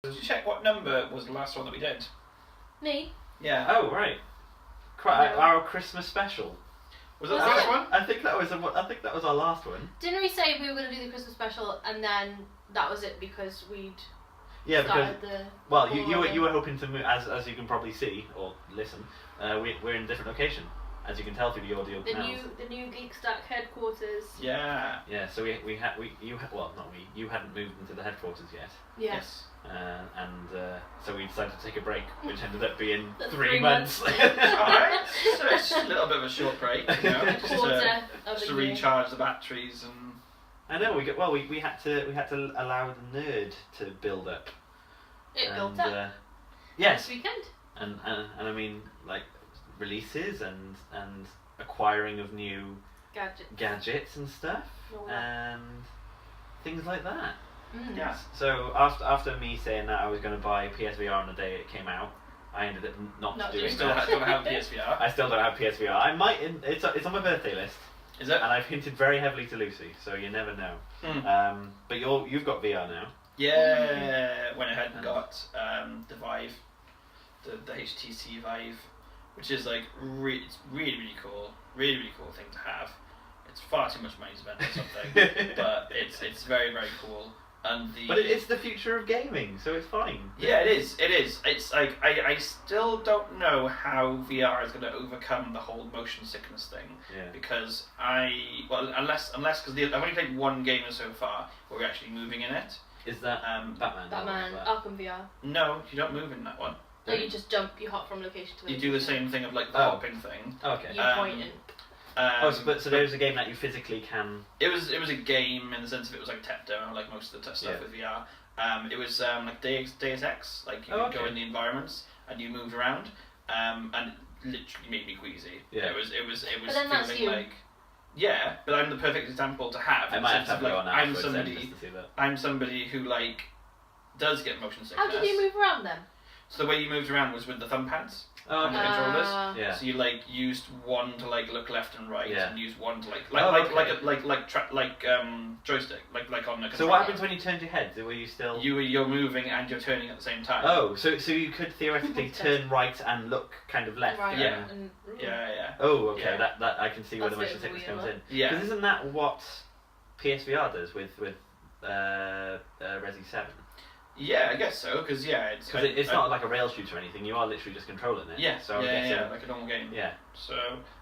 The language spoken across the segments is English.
Did you check what number was the last one that we did? Me? Yeah. Oh right. Our Christmas special. Was that the last one? I think that was our last one. Didn't we say we were going to do the Christmas special and then that was it because we'd because started you were hoping to move, as you can probably see or listen. We're in a different location, as you can tell through the audio canals. The new GeekStack headquarters. Yeah. Yeah. So you hadn't moved into the headquarters yet. Yes. So we decided to take a break, which ended up being 3 months. Alright, so it's just a little bit of a short break, you know, just to recharge the batteries and. I know we had to allow the nerd to build up. It built up. Yes. This weekend. And I mean like releases and acquiring of new gadgets and stuff and things like that. Yeah. So after me saying that I was going to buy PSVR on the day it came out, I ended up not doing that. You still don't have PSVR? I still don't have PSVR. I might. It's on my birthday list. Is it? And I've hinted very heavily to Lucy, so you never know. But you've got VR now. Yeah. Went ahead and got the Vive, the HTC Vive, which is like it's really cool. Really cool thing to have. It's far too much money to spend on something, but it's very cool. But it's the future of gaming, so it's fine. Yeah, it is. It's like I still don't know how VR is going to overcome the whole motion sickness thing. Yeah. Because unless because I've only played one game so far where we're actually moving in it. Is that Batman? Batman Arkham VR. No, you don't move in that one. No, you just jump. You hop from location to location. You do the same thing of like the hopping thing. Okay. You point and. So there's a game that you physically can. It was a game in the sense of it was like tech demo, like most of the stuff with VR. It was like Deus Ex, like you could go in the environments and you moved around, and it literally made me queasy. Yeah. It was But then that's feeling you. like. Yeah, but I'm the perfect example to have. I might have to have like, go on afterwards just to see that. I'm somebody who like does get motion sickness. How did you move around then? So the way you moved around was with the thumb pads. On the Okay. controllers, Yeah. so you like used one to like look left and right, and used one to like joystick, like on the controller. So what happens when you turned your head? Were you still? You're moving and you're turning at the same time. Oh, so you could theoretically turn right and look kind of left. Right. Yeah. Yeah. Oh, okay. Yeah. That I can see where the That's a motion bit of a sickness weird comes in. Yeah. Because isn't that what PSVR does with Resi 7? Yeah, I guess so. Because it's not like a rail shooter or anything. You are literally just controlling it. Yeah. So yeah, like a normal game. Yeah. So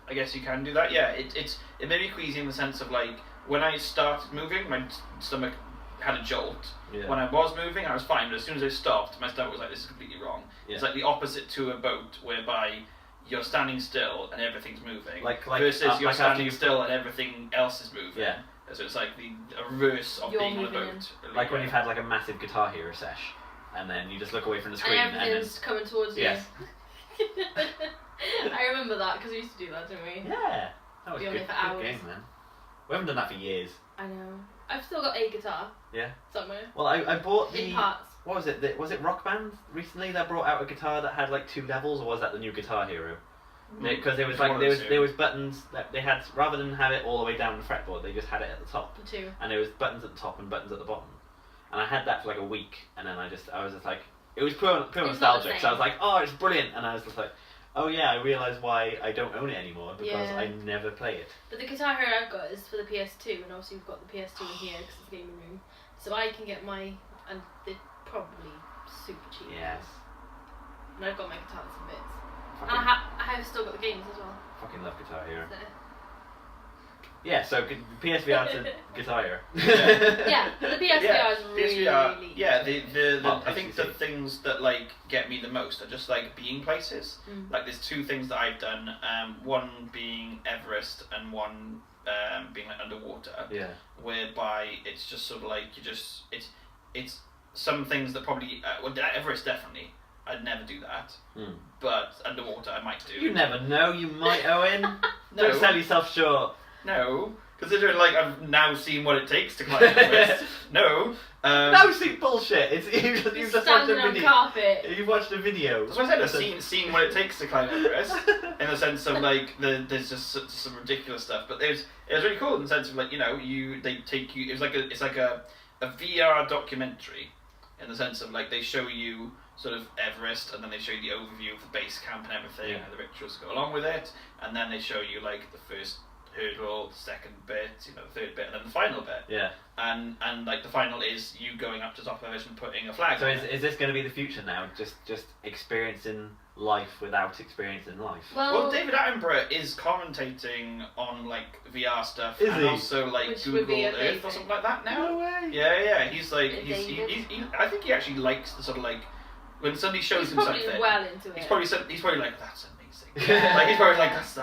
I guess you can do that. Yeah. It made me queasy in the sense of like when I started moving, my stomach had a jolt. Yeah. When I was moving, I was fine, but as soon as I stopped, my stomach was like, "This is completely wrong." Yeah. It's like the opposite to a boat, whereby you're standing still and everything's moving, like versus you're like standing still and everything else is moving. Yeah. So it's like the reverse of You're being on a moving boat. Really. Like when you've had like a massive Guitar Hero sesh, and then you just look away from the screen And everything's coming towards you. Yes. I remember that because we used to do that, didn't we? Yeah. That was Be on good, it for good hours. game, man. We haven't done that for years. I know. I've still got a guitar. Yeah. Somewhere. Well, I bought the. In parts. What was it? Was it Rock Band recently that brought out a guitar that had like 2 levels, or was that the new Guitar Hero? Because there was like there was buttons that they had, rather than have it all the way down the fretboard, they just had it at the top. The 2. And there was buttons at the top and buttons at the bottom. And I had that for like a week, and then I was just like, it was pure nostalgic. So I was like, oh, it's brilliant, and I was just like, oh yeah, I realise why I don't own it anymore because I never play it. But the Guitar Hero I've got is for the PS2, and obviously we've got the PS2 in here because it's a gaming room. So I can get my, and they're probably super cheap. Yes. And I've got my guitars and bits. Fucking, And I have still got the games as well. fucking love Guitar Hero. So. Yeah, so PSVR to Guitar Hero. Yeah, but the PSVR is really. PSVR, yeah, Well, I think the things that like get me the most are just like being places. Like there's 2 things that I've done. One being Everest and one being like underwater. Yeah. Whereby it's just sort of like it's some things that probably Everest definitely. I'd never do that. But underwater I might do. You never know, you might, Owen. No. Don't sell yourself short. No, considering like I've now seen what it takes to climb Everest. No. No, see, bullshit. You've just watched a standing on video. carpet. You've watched a video. That's what I said. I've seen what it takes to climb Everest, in the sense of like there's just some ridiculous stuff. But it was really cool in the sense of like they take you. It's like a VR documentary in the sense of like they show you sort of Everest, and then they show you the overview of the base camp and everything, and the rituals go along with it, and then they show you like the first hurdle, the second bit, the third bit, and then the final bit. Yeah. And like the final is you going up to top of it and putting a flag. So on is this going to be the future now? Just experiencing life without experiencing life? Well, David Attenborough is commentating on like VR stuff, Is and he? also like Which would be Google Earth amazing. or something like that now. No way. Yeah. He's like Yeah, he David. I think he actually likes the sort of like when somebody shows He's him probably something. well into it. He's probably like, that's amazing. Like he's probably like, that's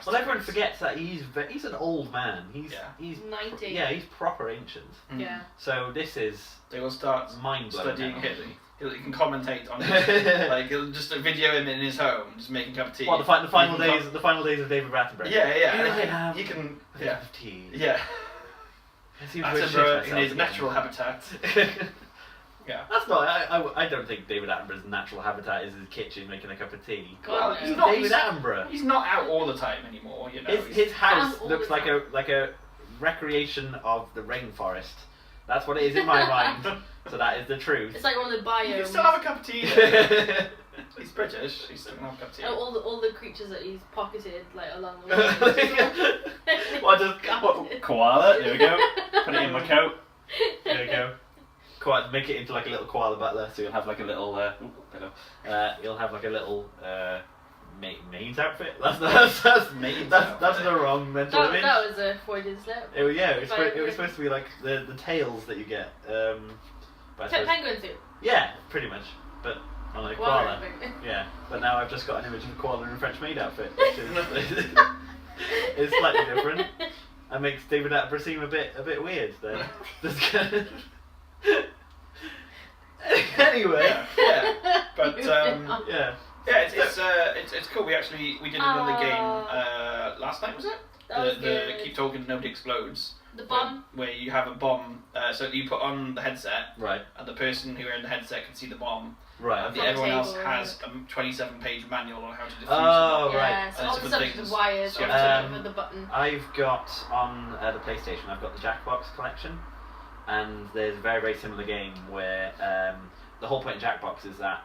Well, everyone crazy. forgets that he's an old man. He's 90. Yeah, he's proper ancient. Mm. Yeah. So this is They will start mind blowing. studying Hitler. He can commentate on it. Like he'll just video him in his home, just making a cup of tea. Well, the final He can days of David Attenborough. Yeah. He can. A cup of tea. Yeah. I seem to shit Attenborough in myself his again. natural habitat. Yeah. That's not. I don't think David Attenborough's natural habitat is his kitchen making a cup of tea. Well, God, he's no. not. David Attenborough. He's not out all the time anymore. His house all looks the like time. a recreation of the rainforest. That's what it is in my mind. So that is the truth. It's like one of the You biomes. can still have a cup of tea. Though. He's British. He's still gonna have a cup of tea. Oh, all the creatures that he's pocketed like along the way. Koala? There we go. Put it in my coat. There we go. Make it into like a little koala butler, so you'll have like a little. You'll have like a little maid's outfit. That's Maid's that's outfit. the wrong mental image. that was a Freudian slip. It was supposed to be like the tails that you get. But I suppose, Penguin suit. yeah, pretty much. But on a koala. Koala. Yeah, but now I've just got an image of a koala in a French maid outfit, which is it's slightly different. That makes David Attenborough seem a bit weird there. Anyway. Yeah. But Yeah. yeah, it's cool. We did another game last night, was it? That was the good. Keep Talking Nobody Explodes. The bomb. Where you have a bomb, so you put on the headset, Right. and the person who wearing the headset can see the bomb. Right. And On the everyone else table, has a 27-page manual on how to defuse Oh, the bomb. right. Yeah, so And all it's the for stuff things. is wired So you have to- with the button. I've got on the PlayStation. I've got the Jackbox collection, and there's a very similar game where the whole point of Jackbox is that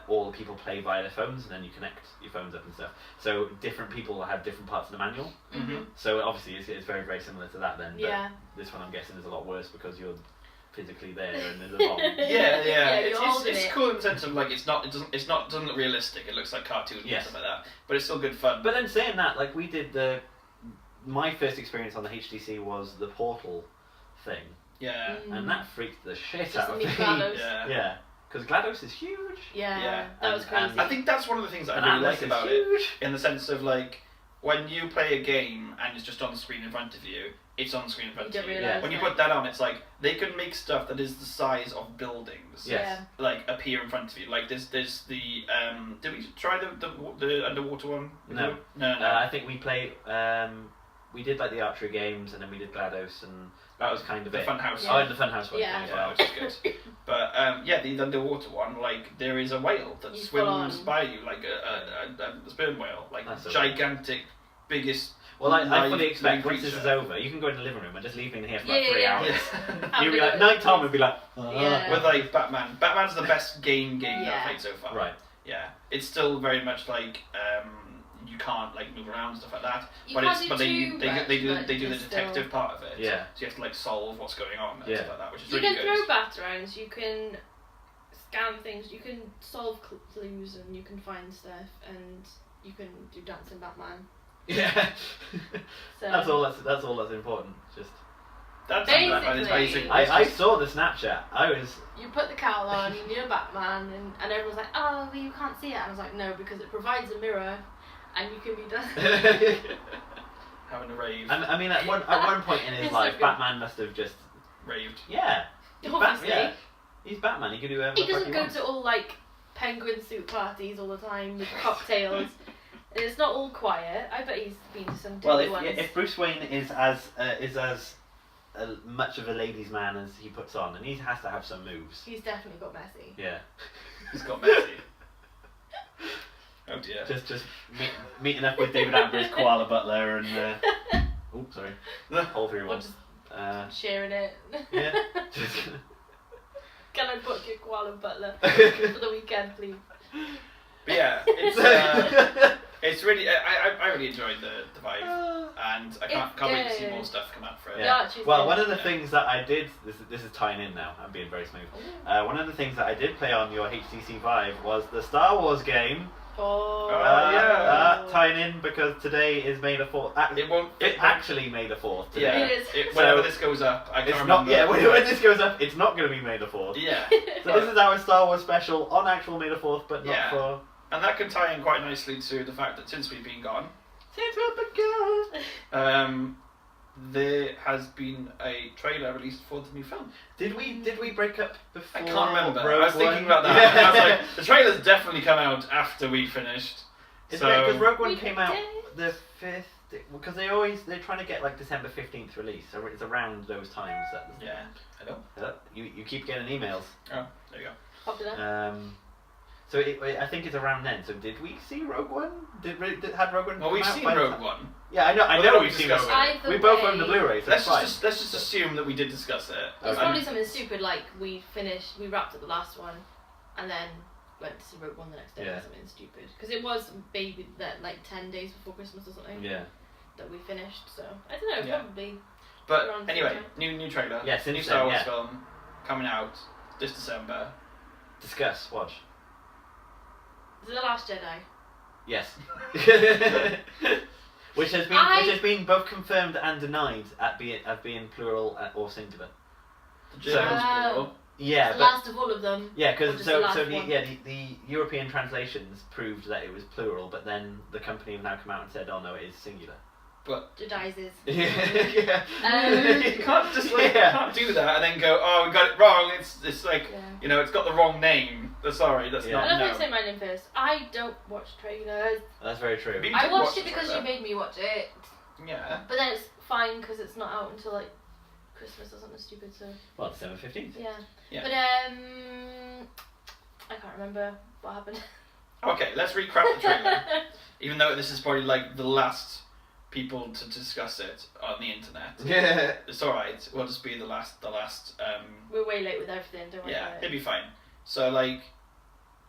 all the people play via their phones, and then you connect your phones up and stuff. So different people have different parts of the manual. Mm-hmm. So obviously it's very similar to that then. But Yeah. this one I'm guessing is a lot worse because you're physically there and there's a bomb. Yeah. you're It's holding it. cool in the sense of like it doesn't look realistic. It looks like cartoons Yes. and stuff like that. But it's still good fun. But then saying that, like we did my first experience on the HTC was the Portal thing, yeah. and that freaked the shit Just out of meet me. GLaDOS. Yeah. Yeah, because GLaDOS is huge. Yeah, that was And- crazy. I think that's one of the things that And I really Atlas like is about it, huge. in the sense of like when you play a game and it's just on the screen in front of you, it's on the screen in front You of don't you. realise When you that. put that on, it's like they can make stuff that is the size of buildings, Yes. like appear in front of you. Like there's the did we try the underwater one? No. No. I think we played. We did like the archery games, and then we did GLaDOS, and that was kind of the it. Funhouse. Yeah. Oh, and the Funhouse one Yeah. as Yeah, well. which is good. But the underwater one, like there is a whale that You swims full on. by you, like a sperm whale, like That's okay. gigantic, biggest. Well, I live- fully expect living once this is creature. over, you can go in the living room and just leave me in here for Yeah, like 3 yeah, hours. Have You'll be a like, go. night time, and be like, Yeah. With like Batman. Batman's the best game that Yeah. I've played so far. Right. Yeah, it's still very much like you can't like move around and stuff like that. You but can't it's do but they too do much, but they do the it's detective part of it. Yeah. So you have to like solve what's going on and Yeah. stuff like that, which is You really can good. throw bats around, you can scan things, you can solve clues, and you can find stuff, and you can do dancing Batman. Yeah. So That's all that's important. Just. That's Basically- basic. I saw the Snapchat. I was. you put the cowl on, you're Batman, and everyone's like, oh, well, you can't see it. And I was like, no, because it provides a mirror, and you can be done. Having a rave. I mean, at one point in his It's life, so good. Batman must have just. Raved. Yeah. He's Obviously. yeah. He's Batman. He can do whatever He the fuck doesn't he go wants. to all like penguin suit parties all the time with cocktails. And it's not all quiet. I bet he's been to some Well, dirty ones. if Bruce Wayne is as much of a ladies' man as he puts on, and he has to have some moves. He's definitely got messy. Yeah. He's got messy. Oh dear. Just meeting up with David Attenborough's koala butler and. Oops, sorry. All three Or ones. just sharing it. Yeah. Just Can Can I book your koala butler for the weekend, please? But yeah, it's really I really enjoyed the Vive, and I can't wait to see more stuff come out for it. Yeah. Well, one of the things that I did, this is tying in now, I'm being very smooth. One of the things that I did play on your HTC Vive was the Star Wars game. Tying in because today is May the 4th. It actually May the 4th today. Yeah, it is. Whenever this goes up, I can't it's remember. not. Yeah, when this goes up, it's not going to be May the 4th. Yeah. So this is our Star Wars special on actual May the 4th, but not Yeah. for. And that can tie in quite nicely to the fact that since we've been gone, there has been a trailer released for the new film. Did we break up before? I can't remember. Rogue I was thinking One? about that. Yeah. I was like, the trailer's definitely come out after we finished. Because Rogue One We came out did. the 5th. Because they're trying to get like December 15th release, so it's around those times. Yeah, I know. You keep getting emails. Oh, there you go. Popped it up. So I think it's around then. So did we see Rogue One? Had Rogue One? Well, come we've out seen by the Rogue time? One. Yeah, I know. I Well, know we we've seen Rogue discussed One. Either We both way- own the Blu-ray, so Let's it's fine. just assume that we did discuss it. It's probably something stupid like we wrapped up the last one, and then went to see Rogue One the next day Yeah. or something stupid. Because it was maybe that like 10 days before Christmas or something Yeah. that we finished. So I don't know, Yeah. probably. But around the anyway, same new trailer. Yeah, since new Star then, Wars yeah. film coming out this December. Discuss. Watch. Is it The Last Jedi? Yes. which has been both confirmed and denied at being plural or singular. The So- Jedi's Wow. plural. Yeah, The but last of all of them. yeah, or because just the last one? the European translations proved that it was plural, but then the company have now come out and said, oh no, it is singular. Jedi's is. Yeah. You can't just you Yeah. can't do that and then go, oh, we got it wrong. It's like Yeah. it's got the wrong name. Sorry, that's Yeah. I not. don't No. think say my name first. I don't watch trailers. That's very true. You I did watched watch it the because you trailer. made me watch it. Yeah. But then it's fine because it's not out until like Christmas or something stupid. So Well, December 15th. yeah. Yeah. But I can't remember what happened. Okay, let's recap the trailer. Even though this is probably like the last people to discuss it on the internet. Yeah. It's alright. We'll just be the last. We're way late with everything. Don't worry Yeah, about it'll it. be fine. So like,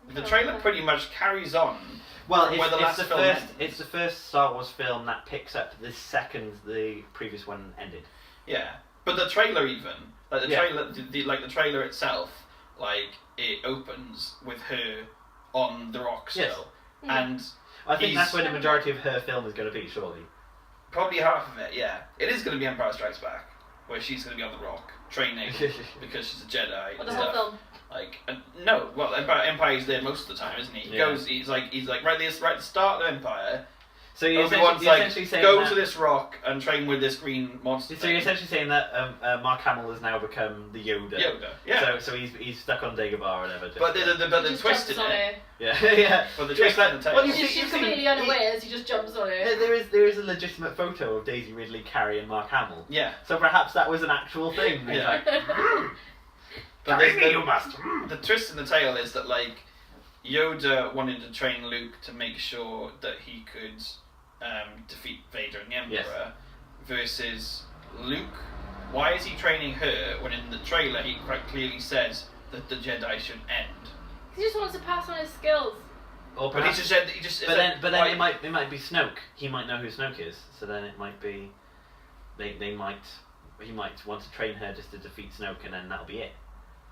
the trailer pretty much carries on. Well, Where the it's last the film first. ends. It's the first Star Wars film that picks up the second the previous one ended. Yeah, but the trailer even like the Yeah. trailer, the trailer itself, like it opens with her on the rock Yes. still, Mm. and I think He's- that's where the majority of her film is going to be, surely. probably half of it. Yeah, it is going to be Empire Strikes Back, where she's going to be on the rock training because she's a Jedi Or and the whole stuff. film. Like no, well, Empire's there most of the time, isn't he? He Yeah. goes, he's like right at the start of Empire. So you're Obi-Wan's essentially like, saying go that, to this rock and train with this green monster. So you're thing. essentially saying that Mark Hamill has now become the Yoda. Yoda, yeah. So he's stuck on Dagobah or whatever. but the Just twist in jumps on it. her. Yeah, yeah. But the Just twist like- in the tail. well, you She's see- completely unawares. He just jumps on her. There is a legitimate photo of Daisy Ridley carrying Mark Hamill. Yeah. So perhaps that was an actual thing. He's Yeah. like, But "Carry me, you must." the twist in the tale is that like Yoda wanted to train Luke to make sure that he could defeat Vader and the Emperor, Yes. versus Luke. Why is he training her when in the trailer he quite clearly says that the Jedi should end? He just wants to pass on his skills. Or But perhaps, he just said he just. but then like, it might be Snoke. He might know who Snoke is. So then it might be, he might want to train her just to defeat Snoke, and then that'll be it.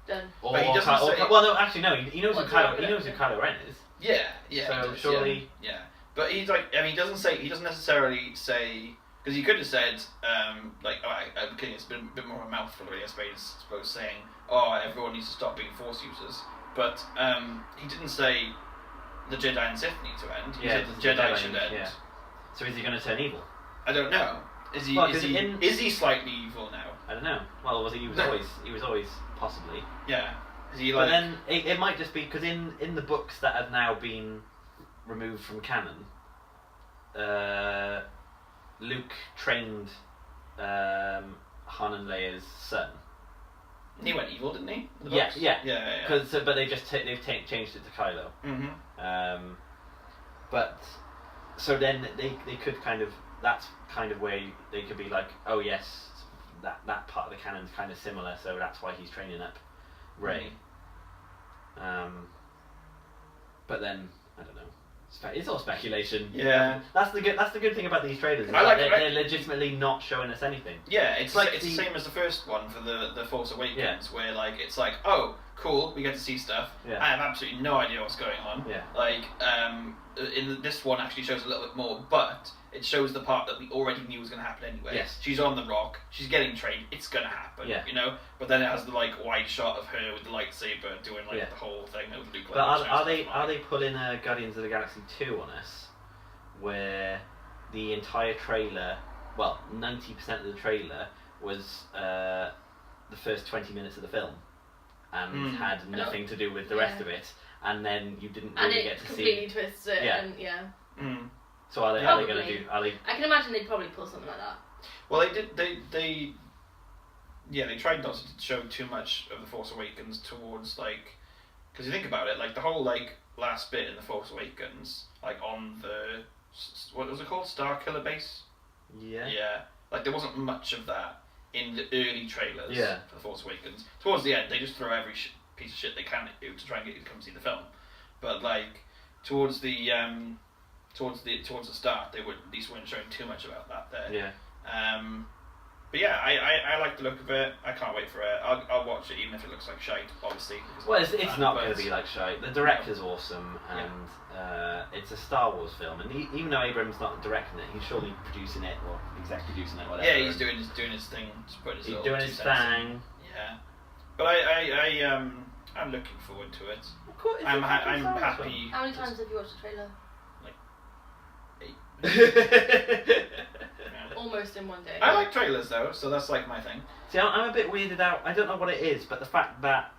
Done. Or, But he doesn't or, say- well, no, actually no. He knows who What's Kylo. wrong He with knows who it? Kylo Ren is. Yeah, yeah. So he does, surely- yeah. But he's like, I mean, he doesn't necessarily say, because he could have said, like, okay, it's been a bit more of a mouthful, really, I suppose, saying, oh, everyone needs to stop being Force users. But he didn't say the Jedi and Sith need to end. He said the Jedi should end. Yeah. So is he going to turn evil? I don't know. Is he? Well, is 'cause he? in- Is he slightly evil now? I don't know. Well, was he? He was No. always. He was always possibly. Yeah. Is he But like? then it might just be because in the books that have now been removed from canon, Luke trained Han and Leia's son. He went evil, didn't he? In the Yeah, books? yeah. Yeah. Cause, but they've changed it to Kylo. Mm-hmm. But so then they could kind of, that's kind of where they could be like, oh yes, that part of the canon's kind of similar, so that's why he's training up Rey. But then I don't know. It's all speculation. Yeah. That's the good thing about these trailers. They're legitimately not showing us anything. Yeah, it's the same as the first one for the Force Awakens, where like it's like, oh, cool, we get to see stuff. Yeah. I have absolutely no idea what's going on. Yeah. Like, this one actually shows a little bit more, but it shows the part that we already knew was going to happen anyway. Yes. She's on the rock. She's getting trained. It's going to happen. Yeah. You know. But then it has the like wide shot of her with the lightsaber doing like the whole thing over Luke. But are they pulling a Guardians of the Galaxy 2 on us, where the entire trailer, well, 90% of the trailer was the first 20 minutes of the film, and had nothing to do with the rest of it, and then you didn't really get to see. And it completely twists it. Yeah. And Mm. So are they going to do? Are they? I can imagine they'd probably pull something like that. Well, they did. They tried not to show too much of the Force Awakens towards like, because you think about it, like the whole like last bit in the Force Awakens, like on the what was it called, Star Killer base? Yeah. Yeah. Like there wasn't much of that in the early trailers for the Force Awakens. Towards the end, they just throw every piece of shit they can at you to try and get you to come see the film. But like towards the start, they at least weren't showing too much about that there. Yeah. But yeah, I like the look of it. I can't wait for it. I'll watch it even if it looks like shite, obviously. Well, it's not going to be like shite. The director's awesome, and it's a Star Wars film. And even though Abrams not directing it, he's surely producing it or exec producing it, whatever. Yeah, he's doing his thing. He's doing his thing. Yeah, but I'm looking forward to it. I'm happy. How many times have you watched the trailer? Almost in one day. I like trailers though, so that's like my thing. See, I'm a bit weirded out. I don't know what it is, but the fact that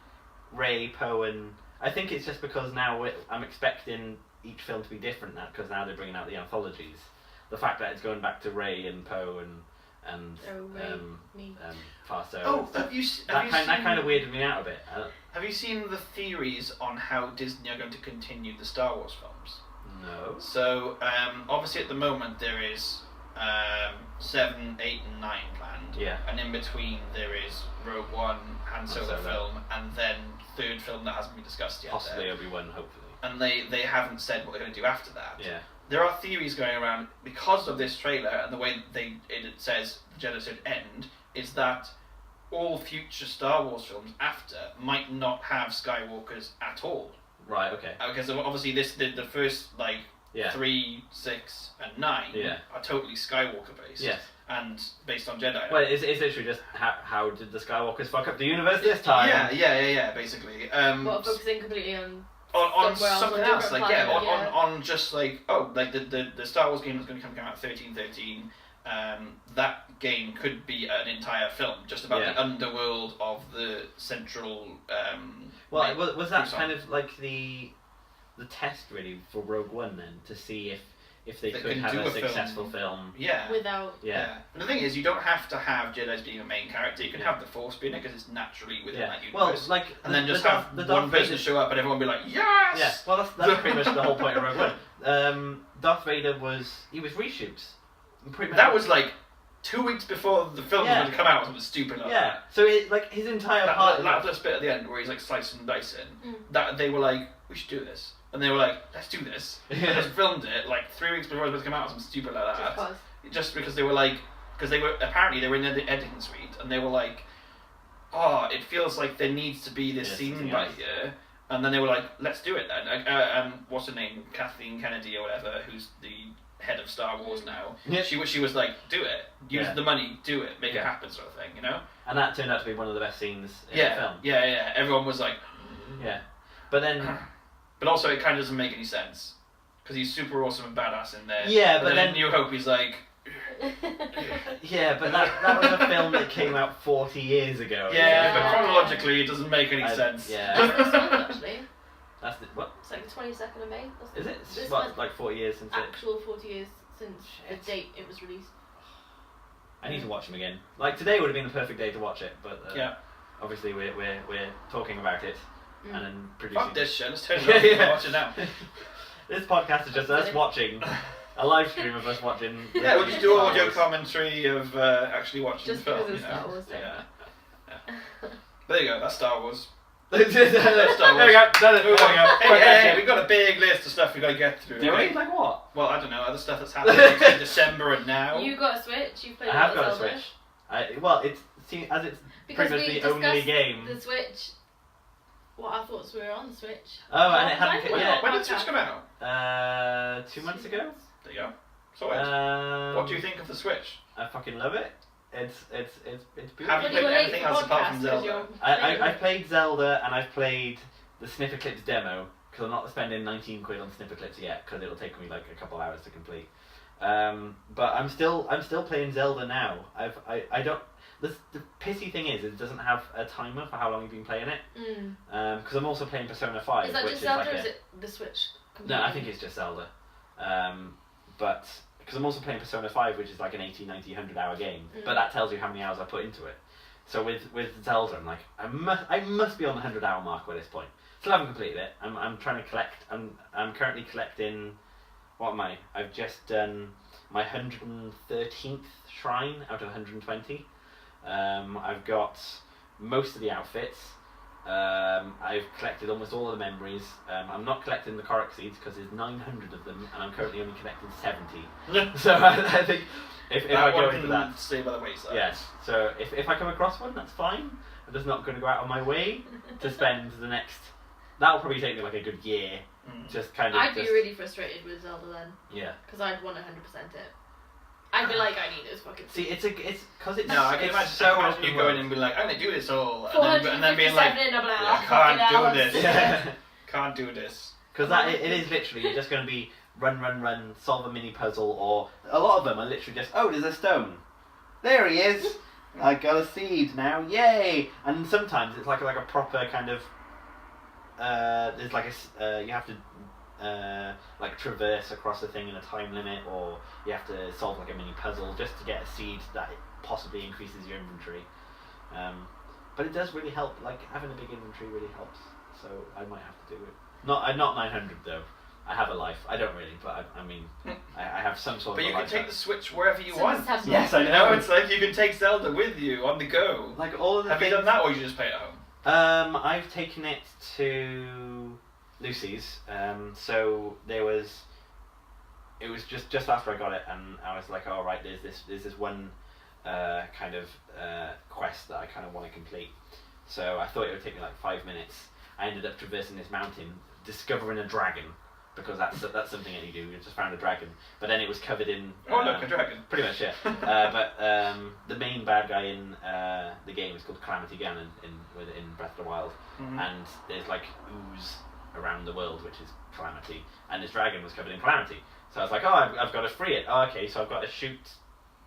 Ray, Poe, and I think it's just because now I'm expecting each film to be different now, because now they're bringing out the anthologies. The fact that it's going back to Ray and Poe and Farso. Oh, have you that kind of weirded me out a bit. Have you seen the theories on how Disney are going to continue the Star Wars films? No. So obviously at the moment there is 7, 8, and 9 planned. Yeah. And in between there is Rogue One, Han Solo film, and then third film that hasn't been discussed yet. Possibly Obi-Wan, hopefully. And they haven't said what they're going to do after that. Yeah. There are theories going around because of this trailer and the way it says the Jedi should end, is that all future Star Wars films after might not have Skywalkers at all. Right. Okay. Because obviously the first 3, 6, and 9 are totally Skywalker based. Yes. And based on Jedi. Well, it's literally just how did the Skywalkers fuck up the universe this time? Yeah, basically. Focusing completely on something else, on just the Star Wars game that's going to come out 1313. That game could be an entire film just about the underworld of the central. Was that kind of like the test really for Rogue One then, to see if they could have a successful film? Yeah. Without. Yeah. And the thing is, you don't have to have Jedi's being a main character. You can have the Force being it because it's naturally within that universe. Well, and then just have one person show up and everyone be like, yes. Yeah. Well, that's pretty much the whole point of Rogue One. Darth Vader was reshoots. That was like 2 weeks before the film was going to come out. Something stupid like that. So his entire part. That first bit at the end where he's like slicing and dicing. That they were like, we should do this. And they were like, let's do this. And just filmed it like 3 weeks before it was going to come out, something stupid like that. Just because they were like, because they were in the editing suite and they were like, oh, it feels like there needs to be this scene right here. And then they were like, let's do it then. What's her name? Kathleen Kennedy or whatever, who's the head of Star Wars now. Yeah. She was like, do it. Use the money, do it, make it happen, sort of thing, you know? And that turned out to be one of the best scenes in the film. Yeah. Everyone was like, yeah. But then. But also, it kind of doesn't make any sense because he's super awesome and badass in there. Yeah, but then in New Hope, he's like. Yeah, but that was a film that came out 40 years ago. Yeah, but chronologically, it doesn't make any sense. Yeah. That's this month, actually. That's what? It's like the 22nd of May. Is it? It's like 40 years since actual 40 years since the date it was released. I need to watch them again. Like today would have been the perfect day to watch it, but obviously we're talking about it. And then producing. Fuck this shit, let's turn it off. Watch it now. This podcast is just us watching a live stream of us watching. Yeah, we'll just do audio commentary of actually watching just the film. Just because of Star Wars. Yeah. There you go, that's Star Wars. There we go. Hey, we've got a big list of stuff we've got to get through. Do okay? we? Like what? Well, I don't know, other stuff that's happening in December and now. You got a Switch? You've played I have Zelda? got a Switch. It's Because pretty much we the only discussed game. the Switch. What our thoughts were on the Switch. Oh, and it hadn't. When did Switch come out? 2 months ago. There you go. So what do you think of the Switch? I fucking love it. It's beautiful. Have you played anything else apart from Zelda? I've played Zelda and I've played the Snipper Clips demo because I'm not spending 19 quid on Snipper Clips yet because it'll take me like a couple hours to complete. But I'm still playing Zelda now. I don't. The pissy thing is it doesn't have a timer for how long you've been playing it. Because I'm also playing Persona 5. Is that which just Zelda like or is it the Switch? No, I think it's just Zelda. But because I'm also playing Persona 5, which is like an 80, 90, 100 hour game. But that tells you how many hours I put into it. So with Zelda, I'm like, I must be on the 100 hour mark by this point. Still haven't completed it. I'm trying to collect. I'm currently collecting. What am I? I've just done my 113th shrine out of 120. I've got most of the outfits. I've collected almost all of the memories. I'm not collecting the Korok seeds because there's 900 of them, and I'm currently only collecting 70. So I think if I go into that, stay by the wayside. yes. So if I come across one, that's fine. I'm just not going to go out of my way to spend the next. That'll probably take me like a good year. Just kind of. I'd be really frustrated with Zelda then. Yeah. Because I'd want 100% it. I'd be like, I need this fucking. See, it's because it's. No, I can imagine so open you world. going and be like, I'm gonna do this all, and then being like, in, I'm like, I oh, can't fucking do hell, this. Yeah. Can't do this. Because it is literally you're just going to be run, solve a mini puzzle, or a lot of them are literally just there's a stone, there he is, I got a seed now, yay! And sometimes it's like a proper kind of there's like you have to like traverse across a thing in a time limit, or you have to solve like a mini puzzle just to get a seed that possibly increases your inventory. But it does really help. Like having a big inventory really helps. So I might have to do it. Not 900 though. I have a life. I don't really, but I mean, I have some sort but of. you can take the Switch wherever you Someone's want. Yes, I know. You know, it's like you can take Zelda with you on the go. Like all of the. Have you done that, or you just play it at home? I've taken it to Lucy's. So it was just after I got it, and I was like, all right, there's this one kind of quest that I kind of want to complete. So I thought it would take me like 5 minutes. I ended up traversing this mountain, discovering a dragon, because that's something that you do. You just found a dragon, but then it was covered in. Oh look, a dragon. Pretty much, yeah. But the main bad guy in the game is called Calamity Ganon in Breath of the Wild, and there's like ooze around the world, which is Calamity, and this dragon was covered in Calamity. So I was like, oh, I've got to free it. Oh, okay, so I've got to shoot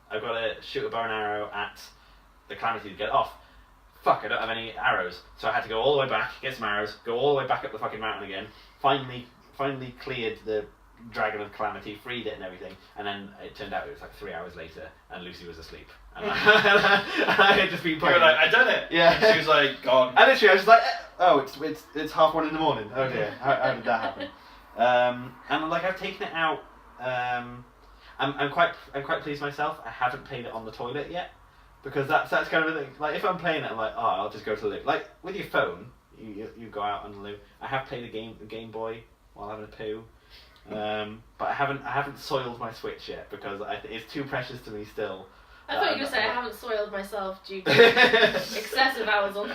a bow and arrow at the Calamity to get it off. Fuck, I don't have any arrows. So I had to go all the way back, get some arrows, go all the way back up the fucking mountain again. Finally cleared the Dragon of Calamity, freed it and everything, and then it turned out it was like 3 hours later, and Lucy was asleep. And I had just been playing. You were like, I done it. Yeah. And she was like, gone. And literally, I was just like, oh, it's 1:30 in the morning. Oh dear, how did that happen? And like I've taken it out. I'm quite pleased myself. I haven't played it on the toilet yet. Because that's kind of the thing. Like if I'm playing it, I'm like, oh, I'll just go to the loo. Like with your phone, you go out on the loo. I have played a Game Boy while having a poo, but I haven't soiled my Switch yet because it's too precious to me still. I thought you were going to say I haven't soiled myself due to excessive hours on.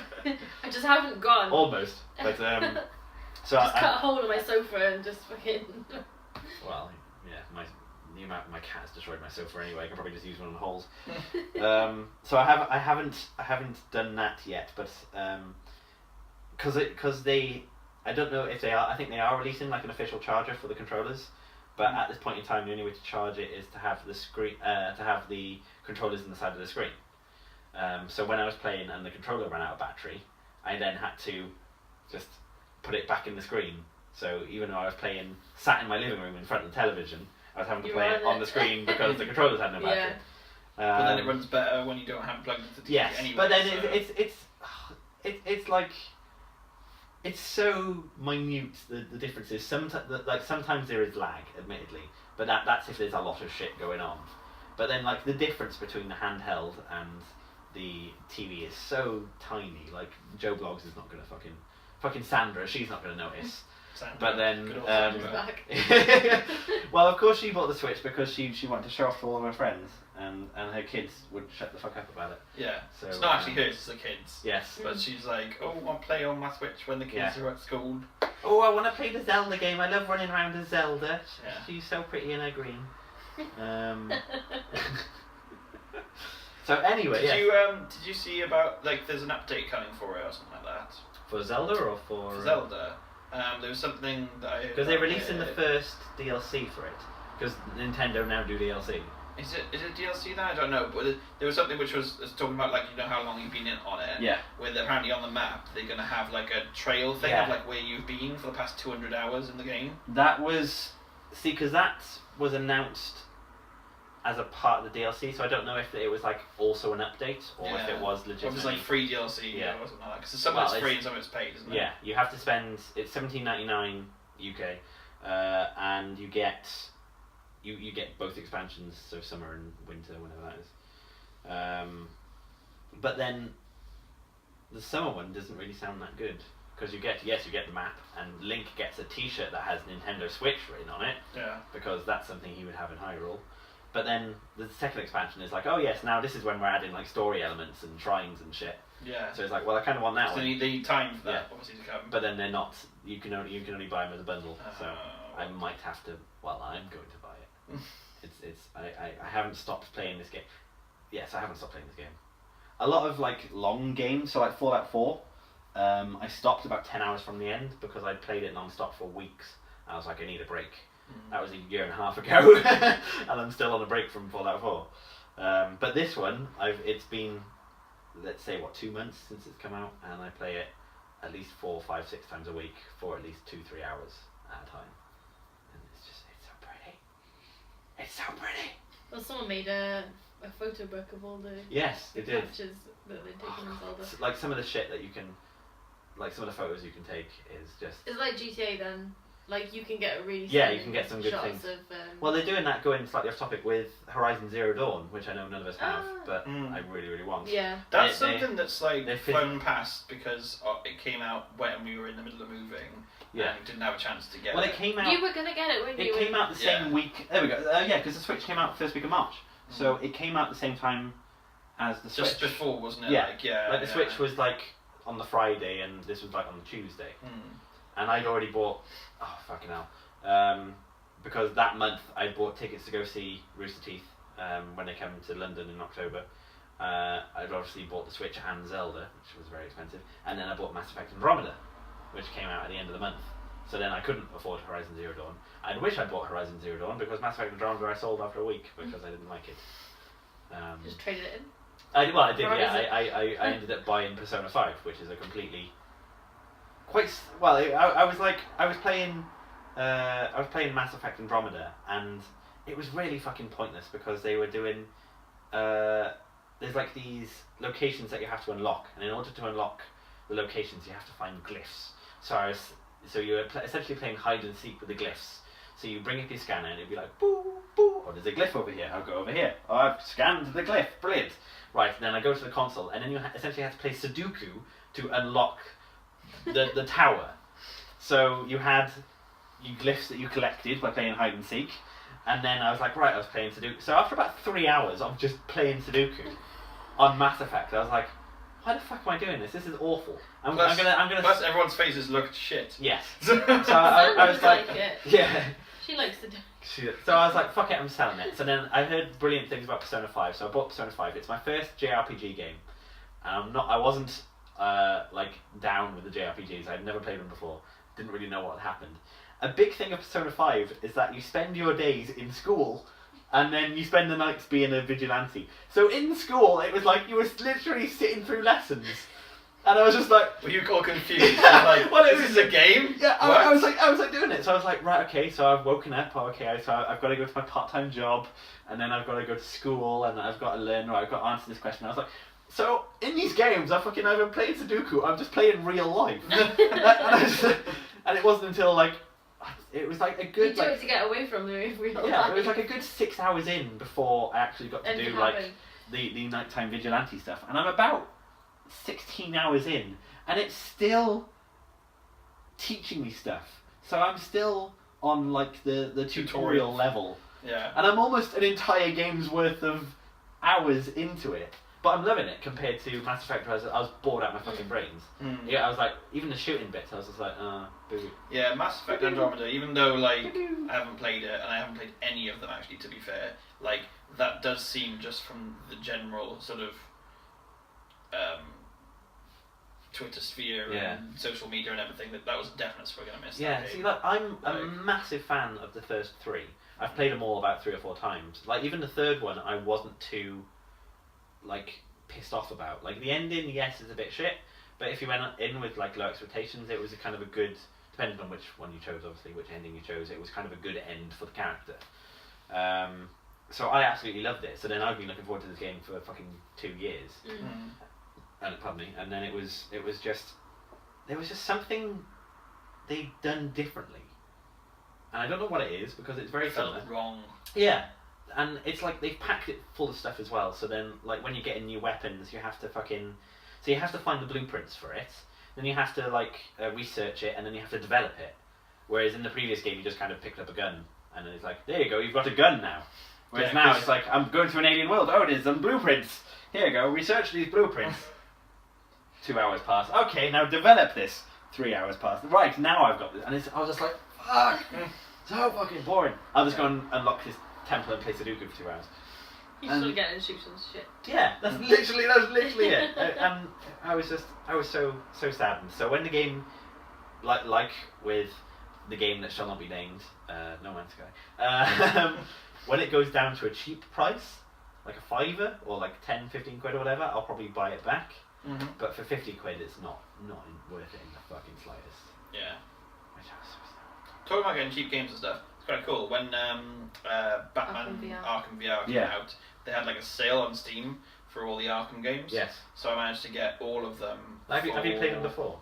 I just haven't gone. Almost, but so just cut a hole in my sofa and just fucking. Well, yeah, my cat has destroyed my sofa anyway. I can probably just use one of the holes. So I haven't done that yet, but because I don't know if they are. I think they are releasing like an official charger for the controllers, but at this point in time, the only way to charge it is to have the screen, to have the controllers in the side of the screen. So when I was playing and the controller ran out of battery, I then had to just put it back in the screen. So even though I was playing, sat in my living room in front of the television, I was having to play it on the screen because the controllers had no battery. Yeah. But then it runs better when you don't have it plugged into the TV yes, anyway. but then so. it's like it's so minute the differences. Sometimes there is lag, admittedly, but that's if there's a lot of shit going on. But then like the difference between the handheld and the TV is so tiny. Like Joe Blogs is not gonna fucking fucking Sandra, she's not going to notice. Sandra. But then, Good old Sandra. Back. well, of course she bought the Switch because she wanted to show off to all of her friends, and her kids would shut the fuck up about it. Yeah. So, it's not actually hers, it's the kids. Yes. But she's like, oh, I'll play on my Switch when the kids are at school. Oh, I want to play the Zelda game. I love running around as Zelda. Yeah. She's so pretty in her green. So anyway, Did you see about, like, there's an update coming for it or something like that? For Zelda or for Zelda. There was something that I... Because they're releasing the first DLC for it. Because Nintendo now do DLC. Is it DLC then? I don't know. But there was something which was talking about, like, you know how long you've been in on it. Yeah. Where apparently on the map they're going to have, like, a trail thing of, like, where you've been for the past 200 hours in the game. That was... See, because that was announced as a part of the DLC, so I don't know if it was, like, also an update, or if it was legitimately... Or if it's, like, free DLC or something like that. Because some of it's free and some of it's paid, isn't it? Yeah, you have to spend... It's $17.99 UK, and you get both expansions, so summer and winter, whenever that is. But then the summer one doesn't really sound that good, because you get the map, and Link gets a T-shirt that has Nintendo Switch written on it. Yeah. Because that's something he would have in Hyrule. But then the second expansion is like, oh yes, now this is when we're adding like story elements and shrines and shit. Yeah. So it's like, well, I kind of want that so one. they need time for that, obviously, to come. But then they're not. You can only buy them as a bundle. So I might have to. Well, I'm going to buy it. I haven't stopped playing this game. Yes, I haven't stopped playing this game. A lot of like long games, so like Fallout 4. I stopped about 10 hours from the end because I'd played it non-stop for weeks. I was like, I need a break. That was a year and a half ago, and I'm still on a break from Fallout 4. But this one, it's been, let's say, 2 months since it's come out, and I play it at least 4, 5, 6 times a week for at least 2-3 hours at a time. And it's so pretty. It's so pretty. Well, someone made a photo book of all the captures that they've taken in Zelda. Like some of the shit that you can, like some of the photos you can take is just... It's like GTA then. Like, you can get a really you can get some good shots things. of... Well, they're doing that, going slightly off topic, with Horizon Zero Dawn, which I know none of us have, but I really, really want. Yeah. That's something that's, like, flown past because it came out when we were in the middle of moving and didn't have a chance to get it. Well, it came out... You were going to get it, weren't you? It came out the same week... There we go. Yeah, because the Switch came out first week of March. So it came out the same time as the Switch. Just before, wasn't it? Yeah. Like, the Switch was, like, on the Friday, and this was, like, on the Tuesday. And I'd already bought... Oh, fucking hell. Because that month I bought tickets to go see Rooster Teeth when they come to London in October. I'd obviously bought the Switch and Zelda, which was very expensive, and then I bought Mass Effect Andromeda, which came out at the end of the month. So then I couldn't afford Horizon Zero Dawn. I wish I'd bought Horizon Zero Dawn because Mass Effect Andromeda I sold after a week because I didn't like it. Just traded it in? I did, I ended up buying Persona 5, which is a completely... I was playing Mass Effect Andromeda, and it was really fucking pointless because they were doing there's like these locations that you have to unlock, and in order to unlock the locations you have to find glyphs. So you're essentially playing hide and seek with the glyphs. So you bring up your scanner and it'd be like boo boo, or there's a glyph over here, I'll go over here. Oh, I've scanned the glyph, brilliant. Right, then I go to the console, and then you essentially have to play Sudoku to unlock the tower. So you had your glyphs that you collected by playing hide and seek, and then I was like, right, I was playing Sudoku. So after about 3 hours of just playing Sudoku on Mass Effect, I was like, why the fuck am I doing this? This is awful. I'm gonna. Plus, everyone's faces looked shit. Yes. So I was like, yeah. She likes Sudoku. So I was like, fuck it, I'm selling it. So then I heard brilliant things about Persona 5, so I bought Persona 5. It's my first JRPG game, and I wasn't like down with the JRPGs. I'd never played them before. Didn't really know what had happened. A big thing of Persona 5 is that you spend your days in school, and then you spend the nights being a vigilante. So in school, it was like you were literally sitting through lessons. And I was just like... Were you all confused? Like, well, this is a game? Yeah, I was like doing it. So I was like, right, okay, so I've woken up, so I've got to go to my part-time job, and then I've got to go to school, and I've got to learn, or I've got to answer this question. I was like, so in these games, I've been playing Sudoku, I'm just playing real life. and it wasn't until like, it was like a good... You do it to get away from the real life. Yeah, it was like a good 6 hours in before I actually got to do like the nighttime vigilante stuff. And I'm about 16 hours in, and it's still teaching me stuff. So I'm still on like the tutorial level. Yeah. And I'm almost an entire game's worth of hours into it. But I'm loving it compared to Mass Effect, where I was bored out my fucking brains. Yeah, I was like, even the shooting bits, I was just like, boo. Yeah, Mass Effect Andromeda, even though like I haven't played it, and I haven't played any of them actually, to be fair, like that does seem, just from the general sort of Twitter sphere and social media and everything, that was a definite we're gonna miss. Yeah, that see, game. like, I'm a massive fan of the first 3. I've played them all about 3 or 4 times. Like, even the third one, I wasn't too like pissed off about. Like, the ending, yes, is a bit shit, but if you went in with like low expectations, it was a kind of a good, depending on which one you chose, obviously, which ending you chose, it was kind of a good end for the character. So I absolutely loved it. So then I've been looking forward to this game for fucking 2 years. Pardon me. And then it was just, there was just something they'd done differently, and I don't know what it is, because it's very felt similar. wrong. Yeah. And it's like they've packed it full of stuff as well. So then, like, when you get in new weapons, you have to so you have to find the blueprints for it. Then you have to like research it, and then you have to develop it. Whereas in the previous game, you just kind of picked up a gun, and then it's like, there you go, you've got a gun now. Whereas now it's like, I'm going to an alien world. Oh, there's some blueprints. Here you go, research these blueprints. 2 hours pass. Okay, now develop this. 3 hours pass. Right, now I've got this, and I was just like, fuck, so fucking boring. I'll just go and unlock this temple and play Sudoku for 2 hours. You just want to get in and shoot some shit. Yeah, that's literally it. And I was so saddened. So when the game, like with the game that shall not be named, No Man's Sky, when it goes down to a cheap price, like a $5 or like 10, 15 quid or whatever, I'll probably buy it back. But for 50 quid, it's not worth it in the fucking slightest. Yeah. Which I was so sad. Talking about getting cheap games and stuff, it's quite cool. When Batman Arkham VR came out, they had like a sale on Steam for all the Arkham games. Yes. So I managed to get all of them. Have you played them before?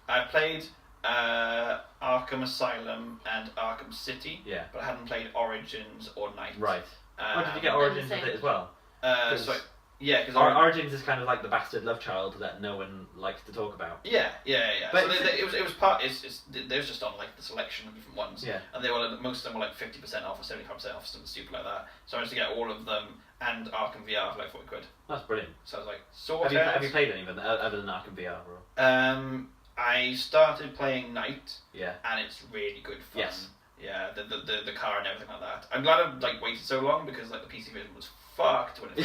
I've played Arkham Asylum and Arkham City. Yeah. But I hadn't played Origins or Night. Right. Did you get Origins with it as well? Because Origins is kind of like the bastard love child that no one likes to talk about. Yeah. But so it was part. They was just on like the selection of different ones. Yeah. And they were, most of them were like 50% off or 75% off, something stupid like that. So I managed to get all of them and Arkham VR for like 40 quid. That's brilliant. So I was like, sorted. Have you played any of them other than Arkham VR? Or? I started playing Night. Yeah. And it's really good fun. Yes. Yeah, the car and everything like that. I'm glad I like waited so long, because like the PC version was fucked when it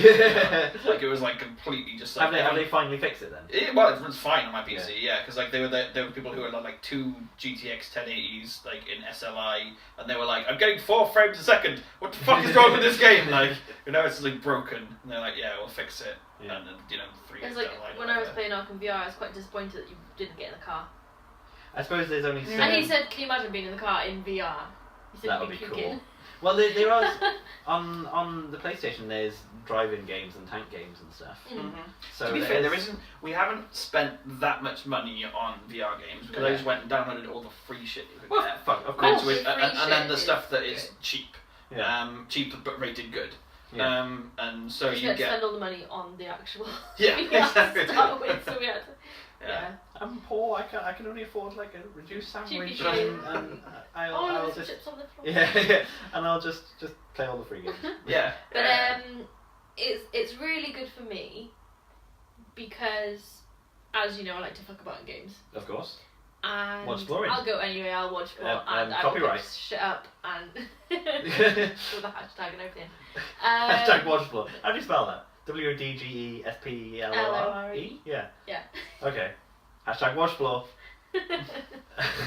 first like it was like completely just like. Have they finally fixed it then? It runs fine on my PC, yeah, because like there were people who had like 2 GTX 1080s like in SLI, and they were like, I'm getting 4 frames a second. What the fuck is wrong with this game? Like, it's like broken, and they're like, yeah, we'll fix it. Yeah. And then 3 It's years like down the line, when I was playing Arkham VR, I was quite disappointed that you didn't get in the car. I suppose there's only. And he said, "Can you imagine being in the car in VR?" He said, that would be cool. Well, there are on the PlayStation. There's driving games and tank games and stuff. So to be fair, we haven't spent that much money on VR games, because I just went and downloaded all the free shit you could get. Of course. And then the stuff that is cheap. Yeah. Cheap but rated good. Yeah. And so you get spend all the money on the actual. Yeah, exactly. To start with, so we had to. Yeah. I'm poor. I can only afford like a reduced sandwich, GPG. and I'll I'll just chips on the floor. yeah, and I'll just play all the free games. Yeah. But it's really good for me, because, as you know, I like to fuck about in games. Of course. And Watch Exploring. I'll go anyway. I'll watch more, and I copyright. will shit up and with a hashtag and everything. Hashtag watchable. How do you spell that? WDGESPLORE? Yeah. Yeah. Okay. Hashtag watchfloor.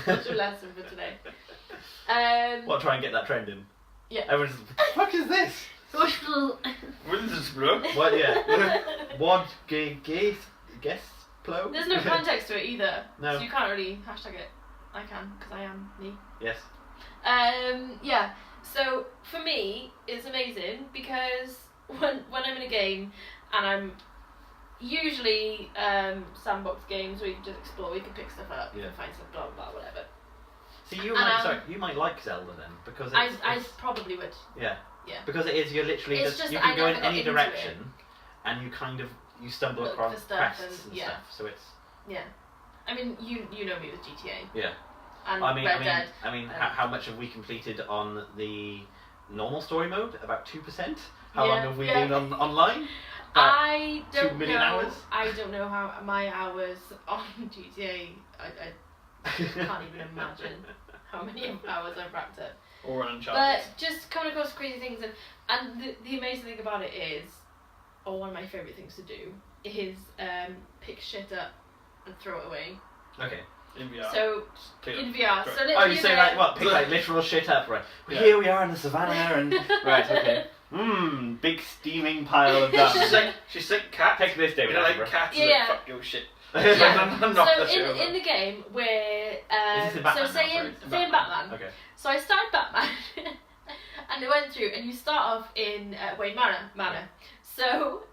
What's your lesson for today? What? Try and get that trend in. Yeah. Everyone's what the fuck is this? What is this, bro? What? Yeah. What? Guess? Plo? There's no context to it either, No. so you can't really hashtag it. I can, because I am me. Yes. Yeah. So for me, it's amazing, because when I'm in a game, and I'm usually sandbox games where you can just explore, you can pick stuff up, you can find stuff, blah blah blah, whatever. See, you might like Zelda then, because I probably would. Yeah. Yeah. Because you're literally It's just just you that can I go in never got any into direction, it. and you stumble Look across for stuff quests and yeah. stuff. So it's Yeah. I mean, you know me with GTA. yeah. and Red Dead. How much have we completed on the normal story mode? About 2%. How long have we been online? I don't 2 million know. hours? I don't know how my hours on GTA. I can't even imagine how many hours I've racked up. Or Uncharted. But just coming across crazy things, and the amazing thing about it is, or one of my favourite things to do, is pick shit up and throw it away. Okay. In VR. So, in VR. So Oh, you say like what? Pick like literal shit up, right? Yeah. Here we are in the savannah, and right, okay. Big steaming pile of dung. she's like cat. Pick this day, like cats. Yeah. Like, fuck your shit. So in the game where Is this in Batman so say now? in Batman. Okay. So I started Batman, and it went through, and you start off in Wayne Manor. So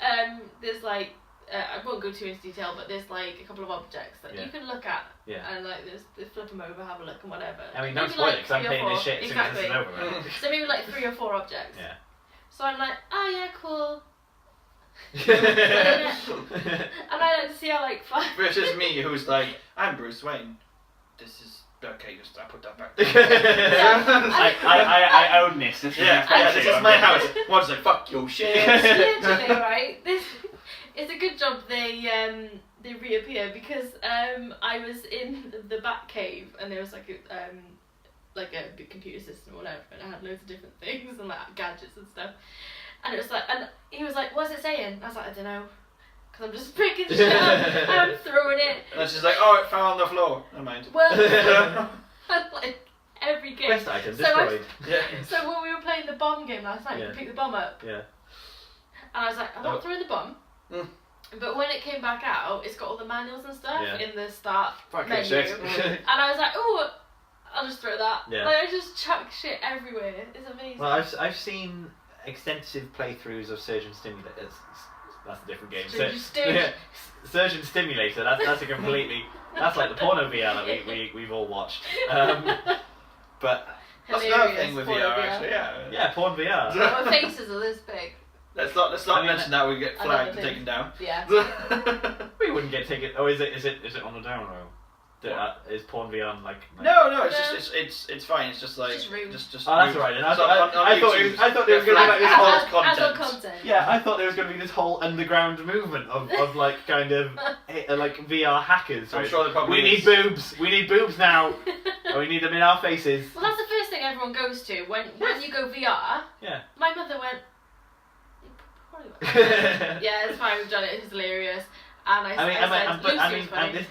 there's like I won't go too into detail, but there's like a couple of objects that you can look at, and like they flip them over, have a look, and whatever. I mean, don't Maybe spoil it like because I'm 3 or paying 4. this shit as soon as this is over. Right? So maybe like 3 or 4 objects. Yeah. So I'm like, oh yeah, cool. And I like to see how like 5. Versus me, who's like, I'm Bruce Wayne. This is okay. I put that back. I own this. This is This is my house. One's like, fuck your shit. Literally, right? This it's a good job they reappear because I was in the Batcave and there was like a big computer system or whatever, and I had loads of different things and like gadgets and stuff. And it was like, and he was like, "What's it saying?" And I was like, "I don't know," because I'm just picking shit up. I'm throwing it. And she's like, "Oh, it fell on the floor." Never mind. Well, like every game. Quest item destroyed. So when we were playing the bomb game last night, we picked the bomb up. Yeah. And I was like, I'm not throwing the bomb. But when it came back out, it's got all the manuals and stuff in the start menu. Shit. And I was like, oh, I'll just throw that. Yeah. Like, I just chuck shit everywhere. It's amazing. Well, I've seen extensive playthroughs of Surgeon Stimulators. That's a different game. Surgeon Stimulator. That's a completely. That's like the porno VR that we've all watched. But that's another thing with VR, actually. Yeah, porn VR. My faces are this big. Let's not mention that we get flagged and taken down. Yeah. We wouldn't get taken. Oh, is it on the down row? Is porn VR on like? No, it's fine. It's just like just rude. Just oh, that's alright. I thought there was going to be like this whole content. Yeah, I thought there was going to be this whole underground movement of like kind of like VR hackers. I'm sure there probably need boobs. We need boobs now. And we need them in our faces. Well, that's the first thing everyone goes to when you go VR. Yeah. My mother went. Yeah, it's fine. We've done it. It's hilarious. And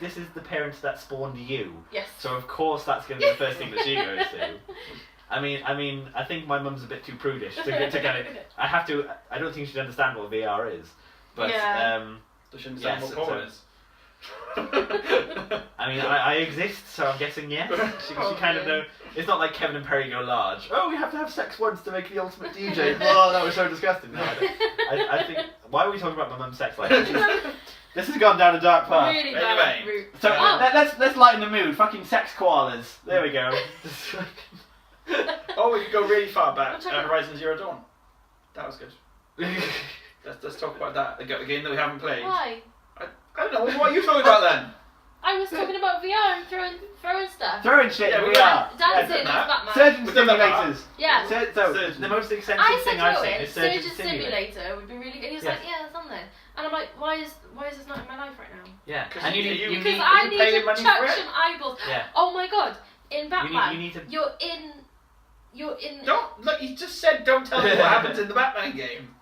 this is the parents that spawned you. Yes. So of course that's going to be the first thing that she goes to. I think my mum's a bit too prudish to kind of. I don't think she'd understand what VR is. But does she understand what porn is? I exist, so I'm guessing yes. She kind of know. It's not like Kevin and Perry go large. Oh, we have to have sex once to make the ultimate DJ. Oh, that was so disgusting. No, I think. Why are we talking about my mum's sex life? This has gone down a dark path. Really bad route. So let's lighten the mood. Fucking sex koalas. There we go. Oh, we could go really far back. Horizon Zero Dawn. That was good. Let's talk about that. The game that we haven't played. Why? I don't know. What are you talking about then? I was talking about VR and throwing stuff. Throwing shit in VR. Dancing as Batman. Surgeon Stimulators. Yeah. The most expensive thing I've seen is Surgeon Simulator. Would be really good. He was like, yeah, that's on there. And I'm like, why is this not in my life right now? Yeah. Because I need to chuck some eyeballs. Yeah. Oh my god. In Batman, you need to... you're in. Don't look. You just said don't tell me what happens in the Batman game.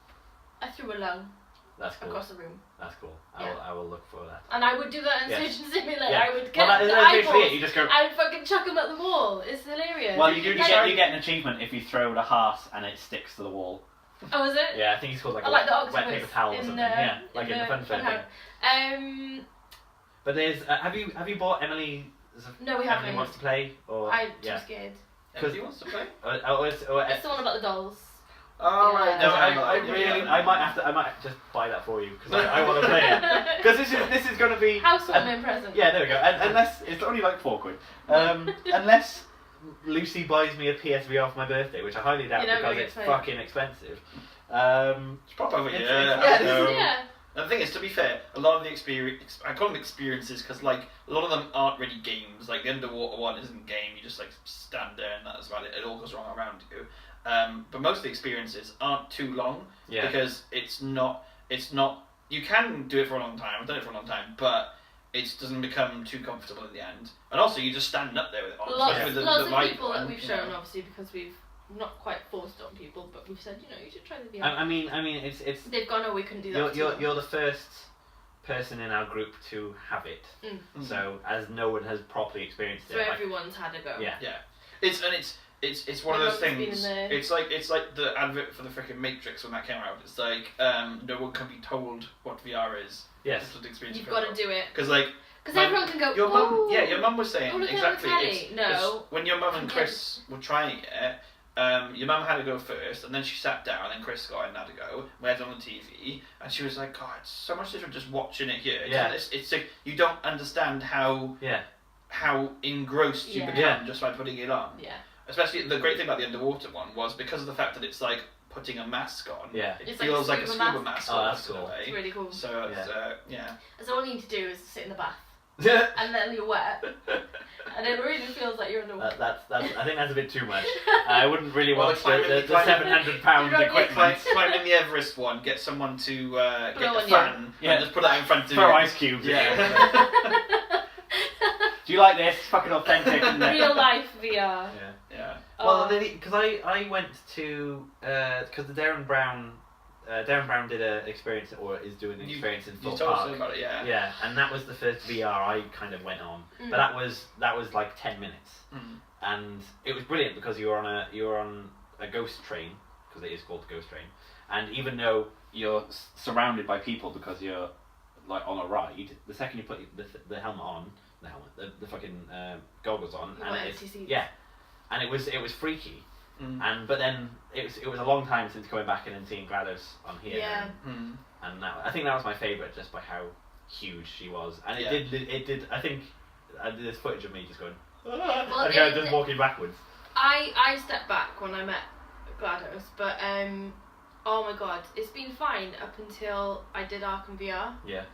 I threw a lung. That's cool. Across the room. That's cool. I will look for that. And I would do that in Surgeon Simulator. Yeah. I would get the eyeballs. You just go. I would fucking chuck them at the wall. It's hilarious. Well, you get an achievement if you throw the heart and it sticks to the wall. Oh, is it? Yeah, I think it's called like a wet paper towel or something. Yeah, like in the fun fair thing. But there's have you bought Emily? No, we haven't. Emily wants to play, or I'm too scared. Emily wants to play. It's the one about the dolls. Oh right. No, I might just buy that for you because I want to play it. Because this is going to be housewarming present. Yeah, there we go. Unless it's only like £4. Unless Lucy buys me a PSVR for my birthday, which I highly doubt because it's fucking expensive. It's probably And the thing is, to be fair, a lot of the I call them experiences because like a lot of them aren't really games. Like the underwater one isn't a game. You just like stand there and that's about it. It all goes wrong around you. But most of the experiences aren't too long because it's not. You can do it for a long time. I've done it for a long time, but it doesn't become too comfortable in the end. And also, you just stand up there with it on. Lots with of people that we've shown, obviously, because we've not quite forced it on people, but we've said, you should try the VR. I mean, it's. They've gone, we couldn't do that. You're the first person in our group to have it, so as no one has properly experienced it. So everyone's had a go. Yeah. It's one of those things. It's like the advert for the freaking Matrix when that came out. It's like no one can be told what VR is. Yes. You've got to do it. Because everyone can go. Your mum, your mum was saying exactly. No. When your mum and Chris were trying it, your mum had to go first, and then she sat down, and Chris got in and had to go. We had it on the TV, and she was like, "God, it's so much different just watching it here. It's like you don't understand how engrossed you become just by putting it on. Yeah. Especially the great thing about the underwater one was because of the fact that it's like putting a mask on. Yeah. It feels like a scuba mask. Oh, that's cool. It's really cool. So So all you need to do is sit in the bath. Yeah. And then you're wet. And it really feels like you're underwater. That's I think that's a bit too much. I wouldn't really want the £700 equipment. Climbing the Everest one, get someone to get the fan and just put that in front of you. Throw ice cubes. Yeah. Do you like this? Fucking authentic. Real life VR. Yeah. Well, because I went to because the Darren Brown did an experience or is doing an experience in Thorpe Park. You told us about it, yeah. Yeah, and that was the first VR I kind of went on, but that was like 10 minutes, and it was brilliant because you were on a ghost train because it is called the ghost train, and even though you're surrounded by people because you're like on a ride, the second you put the helmet on, the fucking goggles on, and it was freaky. But then it was a long time since going back in and seeing GLaDOS on here. Yeah. And I think that was my favourite just by how huge she was, and it did. I think there's footage of me just going, just walking backwards. I stepped back when I met GLaDOS, but oh my god, it's been fine up until I did Arkham VR. Yeah.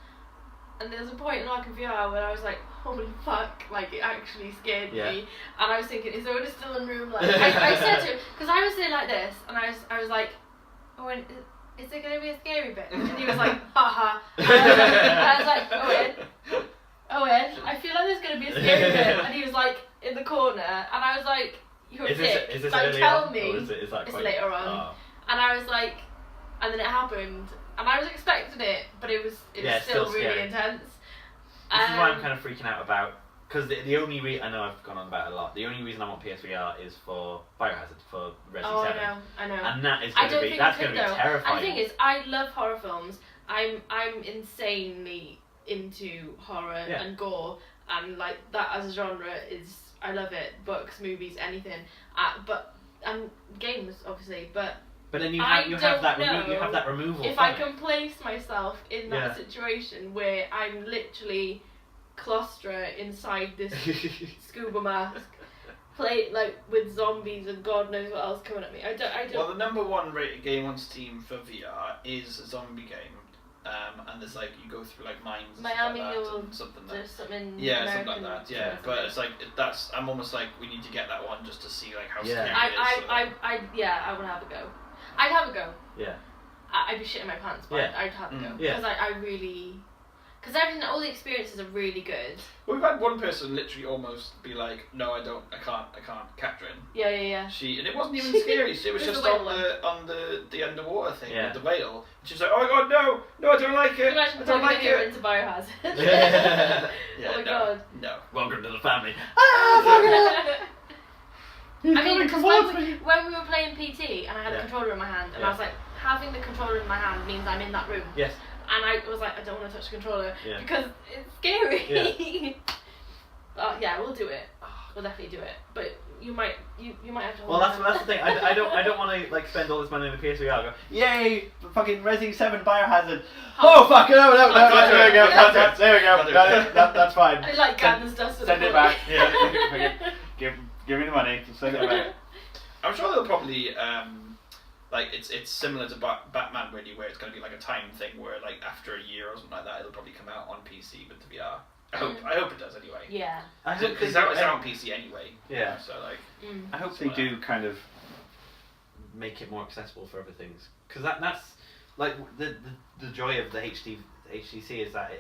And there was a point in Arkham VR where I was like, holy fuck, like it actually scared me. And I was thinking, is Owen still in the room? Like, I said to him, because I was there like this, and I was like, Owen, is there going to be a scary bit? And he was like, haha. I was like, Owen, I feel like there's going to be a scary bit. And he was like, in the corner, and I was like, you're a dick. Is this like, tell me. Or is that it's later on. Oh. And I was like, and then it happened. And I was expecting it, but it was still really scary. Intense. This is why I'm kind of freaking out about, because the only reason, I know I've gone on about it a lot, the only reason I want PSVR is for Biohazard, for Resident 7. I know. And that is going to be terrifying. And the thing is, I love horror films. I'm insanely into horror and gore, and like that as a genre I love it. Books, movies, anything. And games, obviously, but then you have that removal. If I can place myself in that situation where I'm literally claustro inside this scuba mask, with zombies and God knows what else coming at me. I don't. Well, the number 1 rated game on Steam for VR is a zombie game, and there's like you go through like mines and Miami stuff like that, or and something there's something. Something like that. Yeah, but it's like I'm almost like we need to get that one just to see like how scary it is. I would have a go. I'd have a go. Yeah. I'd be shitting my pants, but I'd have a go. Because I really... Because all the experiences are really good. Well, we've had one person literally almost be like, no, I can't capture it. Yeah. And it wasn't even scary. It was just on the underwater thing with the whale. And she was like, oh my god, no, I don't like it. I don't like it. Into Biohazard. Oh my god. No. Welcome to the family. I mean, because when we were playing PT and I had a controller in my hand, and I was like, having the controller in my hand means I'm in that room. Yes. And I was like, I don't want to touch the controller because it's scary. But we'll do it. We'll definitely do it. But you might have to. Well, that's the thing. I don't want to like spend all this money on the PSVR. I'll go, yay! Fucking Resident 7 Biohazard. Oh fuck! No! There we go. That's fine. I like Gavin stuff. Send it back. Give me the money. Send it back. I'm sure they'll probably like it's similar to Batman really, where it's going to be like a time thing where like after a year or something like that, it'll probably come out on PC with the VR. I hope it does anyway. Yeah. Because it's out on PC anyway. Yeah. So like. I hope they do kind of make it more accessible for other things, because that's like the joy of the HTC is that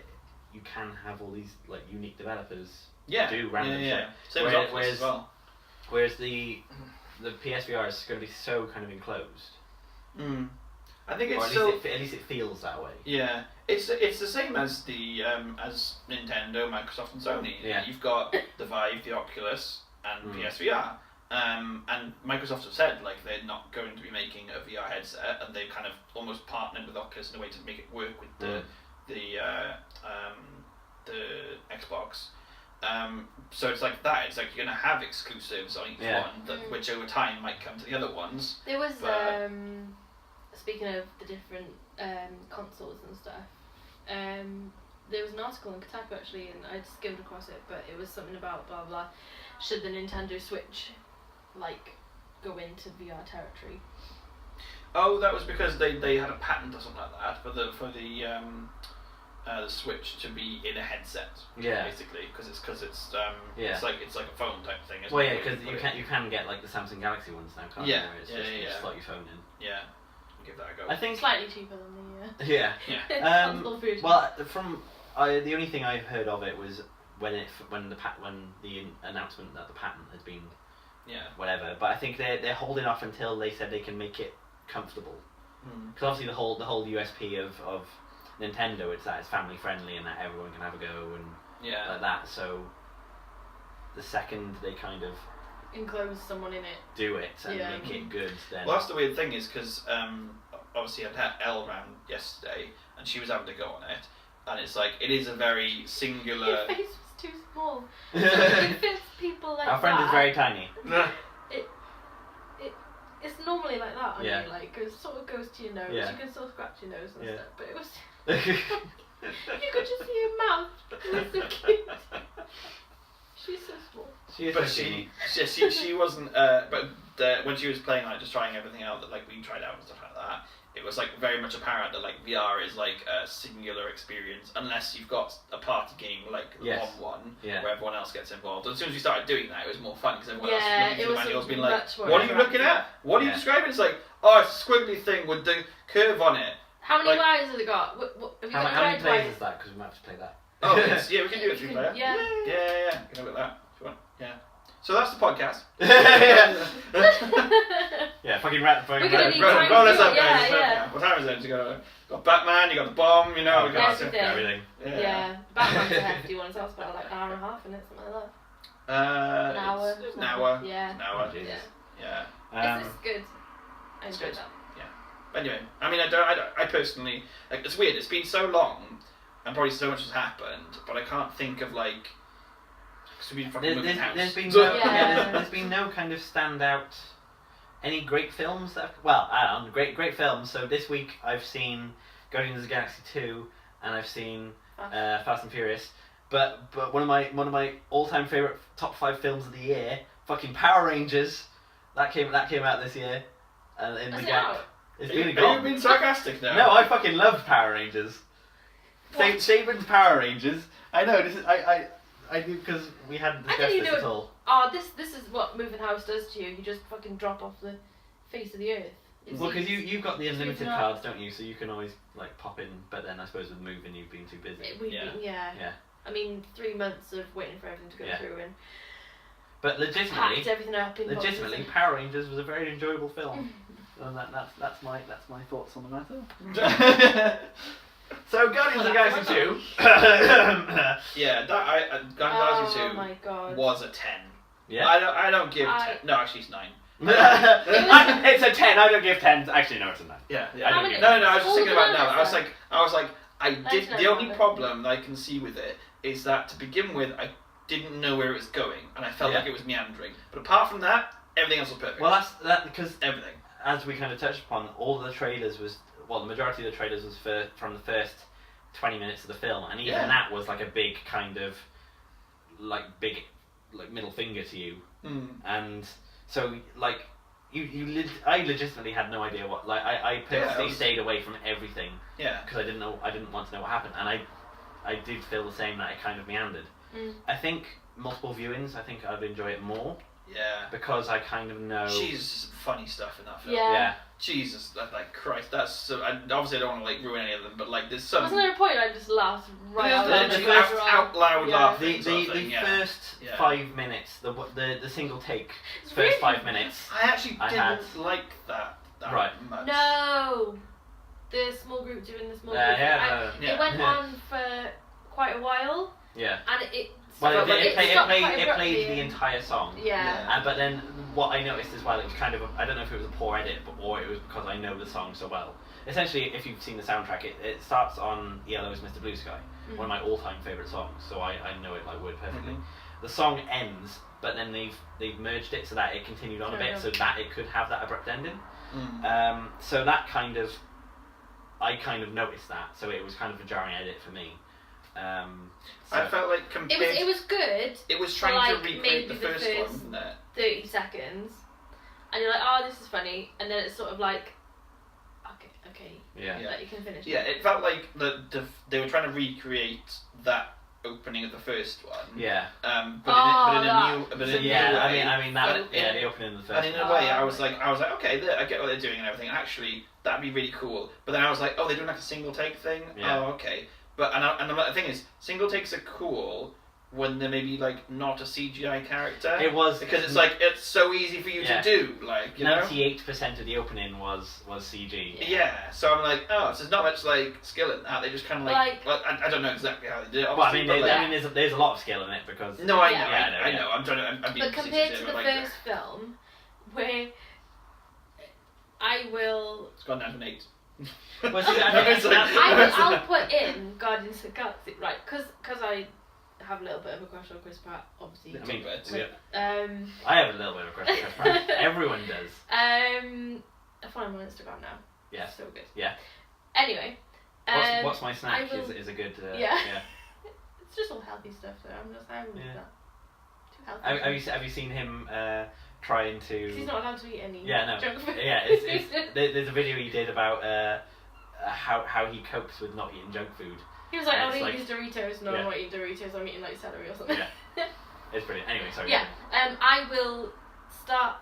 you can have all these like unique developers do random shit. Same as Oculus as well. Whereas the PSVR is going to be so kind of enclosed. I think it's at least it feels that way. Yeah, it's the same as the as Nintendo, Microsoft, and Sony. Yeah. You've got the Vive, the Oculus, and PSVR. And Microsoft have said like they're not going to be making a VR headset, and they've kind of almost partnered with Oculus in a way to make it work with the Xbox. So it's like that. It's like you're gonna have exclusives on each one, which over time might come to the other ones. There was speaking of the different consoles and stuff. There was an article in Kotaku actually, and I skimmed across it, but it was something about blah blah. Should the Nintendo Switch like go into VR territory? Oh, that was because they had a patent or something like that for the Switch to be in a headset. Yeah. Basically, because it's like a phone type thing. Well, yeah, because you can get like the Samsung Galaxy ones now, can't you? You just slot your phone in. Yeah. Give that a go. I think slightly cheaper than the yeah. console version. Well, the only thing I've heard of it was when the announcement that the patent had been whatever. But I think they're holding off until they said they can make it comfortable. Because obviously the whole USP of Nintendo is that it's family friendly and that everyone can have a go and like that. So the second they kind of enclose someone in it, do it and make it good, then well, that's the weird thing is because obviously I had Elle around yesterday and she was having to go on it, and it's like it is a very singular. Your face was too small. It fits people like our friend that. is very tiny. It's normally like that on you, like it sort of goes to your nose. You can still scratch your nose and stuff, but it was. You could just see her mouth. It was so cute. She's so small. She wasn't. But when she was playing, like just trying everything out that like we tried out and stuff like that, it was like very much apparent that like VR is like a singular experience unless you've got a party game like the one where everyone else gets involved. And as soon as we started doing that, it was more fun because everyone else was looking at the manuals, being like, "What are you looking at? What are you describing?" It's like, "Oh, it's a squiggly thing with the curve on it." How many wires has it got? How many players is that? Because we might have to play that. Oh, we can do it 3-player. Yeah. You can have that if you want. Yeah. So that's the podcast. Fucking roll us up, guys. What time is it? You got Batman, you got the bomb, you know, we got everything. Yeah. Batman's a hefty one, so it's about like an hour and a half, isn't it? Something like that. An hour. It's an hour. Yeah. An hour. Yeah. This is good. I enjoyed that. Anyway, I mean, I personally, like, it's weird. It's been so long, and probably so much has happened, but I can't think of like. There's been no kind of standout. Any great films that? I don't know, great films. So this week I've seen Guardians of the Galaxy 2, and I've seen Fast and Furious. But one of my all-time favorite top 5 films of the year, fucking Power Rangers, that came out this year, in the gap. It's been Are you being sarcastic now? No, I fucking love Power Rangers. Saban's Power Rangers. I know this is I do because we hadn't discussed this at all. Oh, this is what moving house does to you. You just fucking drop off the face of the earth. Well, because you've got the unlimited cards, don't you? So you can always like pop in. But then I suppose with moving, you've been too busy. Yeah. I mean, 3 months of waiting for everything to go through and. But legitimately, packed everything up in boxes. Power Rangers was a very enjoyable film. And that's my thoughts on the matter. So Guardians of the Galaxy 2. Guardians of the Galaxy 2 my God. was a 10. Yeah. I don't give 10. No, actually it's 9. It's a 10. I don't give 10. Actually, no, it's a 9. Yeah. I was just thinking about it now. I was like, the only problem that I can see with it is that to begin with, I didn't know where it was going, and I felt like it was meandering. But apart from that, everything else was perfect. Well, that's because everything. As we kind of touched upon, all the trailers the majority of the trailers was from the first 20 minutes of the film, and even that was like a big kind of middle finger to you. And so like I legitimately had no idea what. Like I purposely stayed away from everything. Yeah. Because I didn't want to know what happened, and I did feel the same, that it kind of meandered. I think multiple viewings, I think I'd enjoy it more. Yeah. Because I kind of know. Jesus, funny stuff in that film. Yeah. Jesus, like Christ, that's so. Obviously, I don't want to like ruin any of them, but like there's some. Wasn't there a point I just laughed right out loud laughing. The first 5 minutes, the single take, It's first really 5 minutes. I actually didn't like that right. much. No, the small group doing the small group. It went on for quite a while. Yeah. And it. Well, it played the and... entire song. Yeah. But then what I noticed as well, it was kind of, I don't know if it was a poor edit, or it was because I know the song so well. Essentially, if you've seen the soundtrack, it starts on Yellow is Mr. Blue Sky, one of my all-time favourite songs, so I know it like word perfectly. The song ends, but then they've merged it so that it continued on a bit, so that it could have that abrupt ending. So that I kind of noticed that, so it was kind of a jarring edit for me. I felt like it was good. It was trying to recreate the first one, wasn't it? 30 seconds, and you're like, oh, this is funny, and then it's sort of like, okay, like you can finish. Yeah, it felt like they were trying to recreate that opening of the first one. Yeah. But in a new way. I mean that. The opening of the first. And in a way, I was like, okay, I get what they're doing and everything. Actually, that'd be really cool. But then I was like, oh, they're doing like a single take thing. Yeah. Oh, okay. But and the thing is, single takes are cool when they're maybe like not a CGI character. It was because it's like it's so easy for you to do. Like 98% of the opening was CG. Yeah. So I'm like, so there's not much like skill in that. They just kind of I don't know exactly how they did it. Well, I mean, there's a lot of skill in it because. No, I know. I'm trying to. I'm being but compared to the first film, where I will. It's gone down to an 8. Well, see, I'll put in Guardians of the Galaxy, right? Because I have a little bit of a crush on Chris Pratt, obviously. I mean, I have a little bit of a crush on Chris Pratt. Everyone does. I follow him on Instagram now. Yeah. So good. Yeah. Anyway. What's my snack is a good. Yeah. It's just all healthy stuff, though. I'm just having that. Too healthy. Have you seen him trying to? Because he's not allowed to eat any. Junk food. It's there's a video he did about how he copes with not eating junk food. He was like, I'll eat these Doritos. No, I'm not eating Doritos. I'm eating like celery or something. Yeah. It's brilliant. Anyway, sorry. Yeah. I will start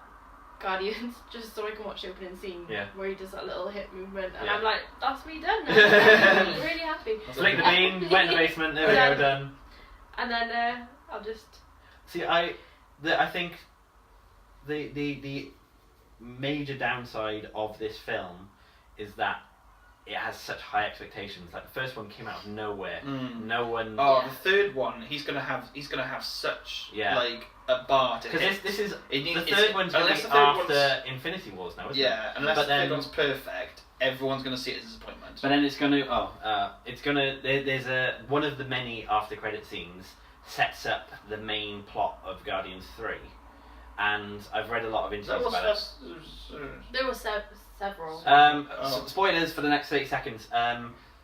Guardians just so I can watch the opening scene where he does that little hip movement, and I'm like, that's me done. I'm really happy. Flick the bean, wet in the basement. There we go, done. And then I'll just see. I think the major downside of this film is that it has such high expectations. Like the first one came out of nowhere. No one. Oh, the third one, he's gonna have such like a bar to hit. Because this is the third one's going to be after Infinity Wars now, isn't it? Yeah, unless the third one's perfect, everyone's gonna see it as a disappointment. But then there's one of the many after credit scenes sets up the main plot of Guardians 3. And I've read a lot of interviews about it. There were several. Spoilers for the next 30 seconds.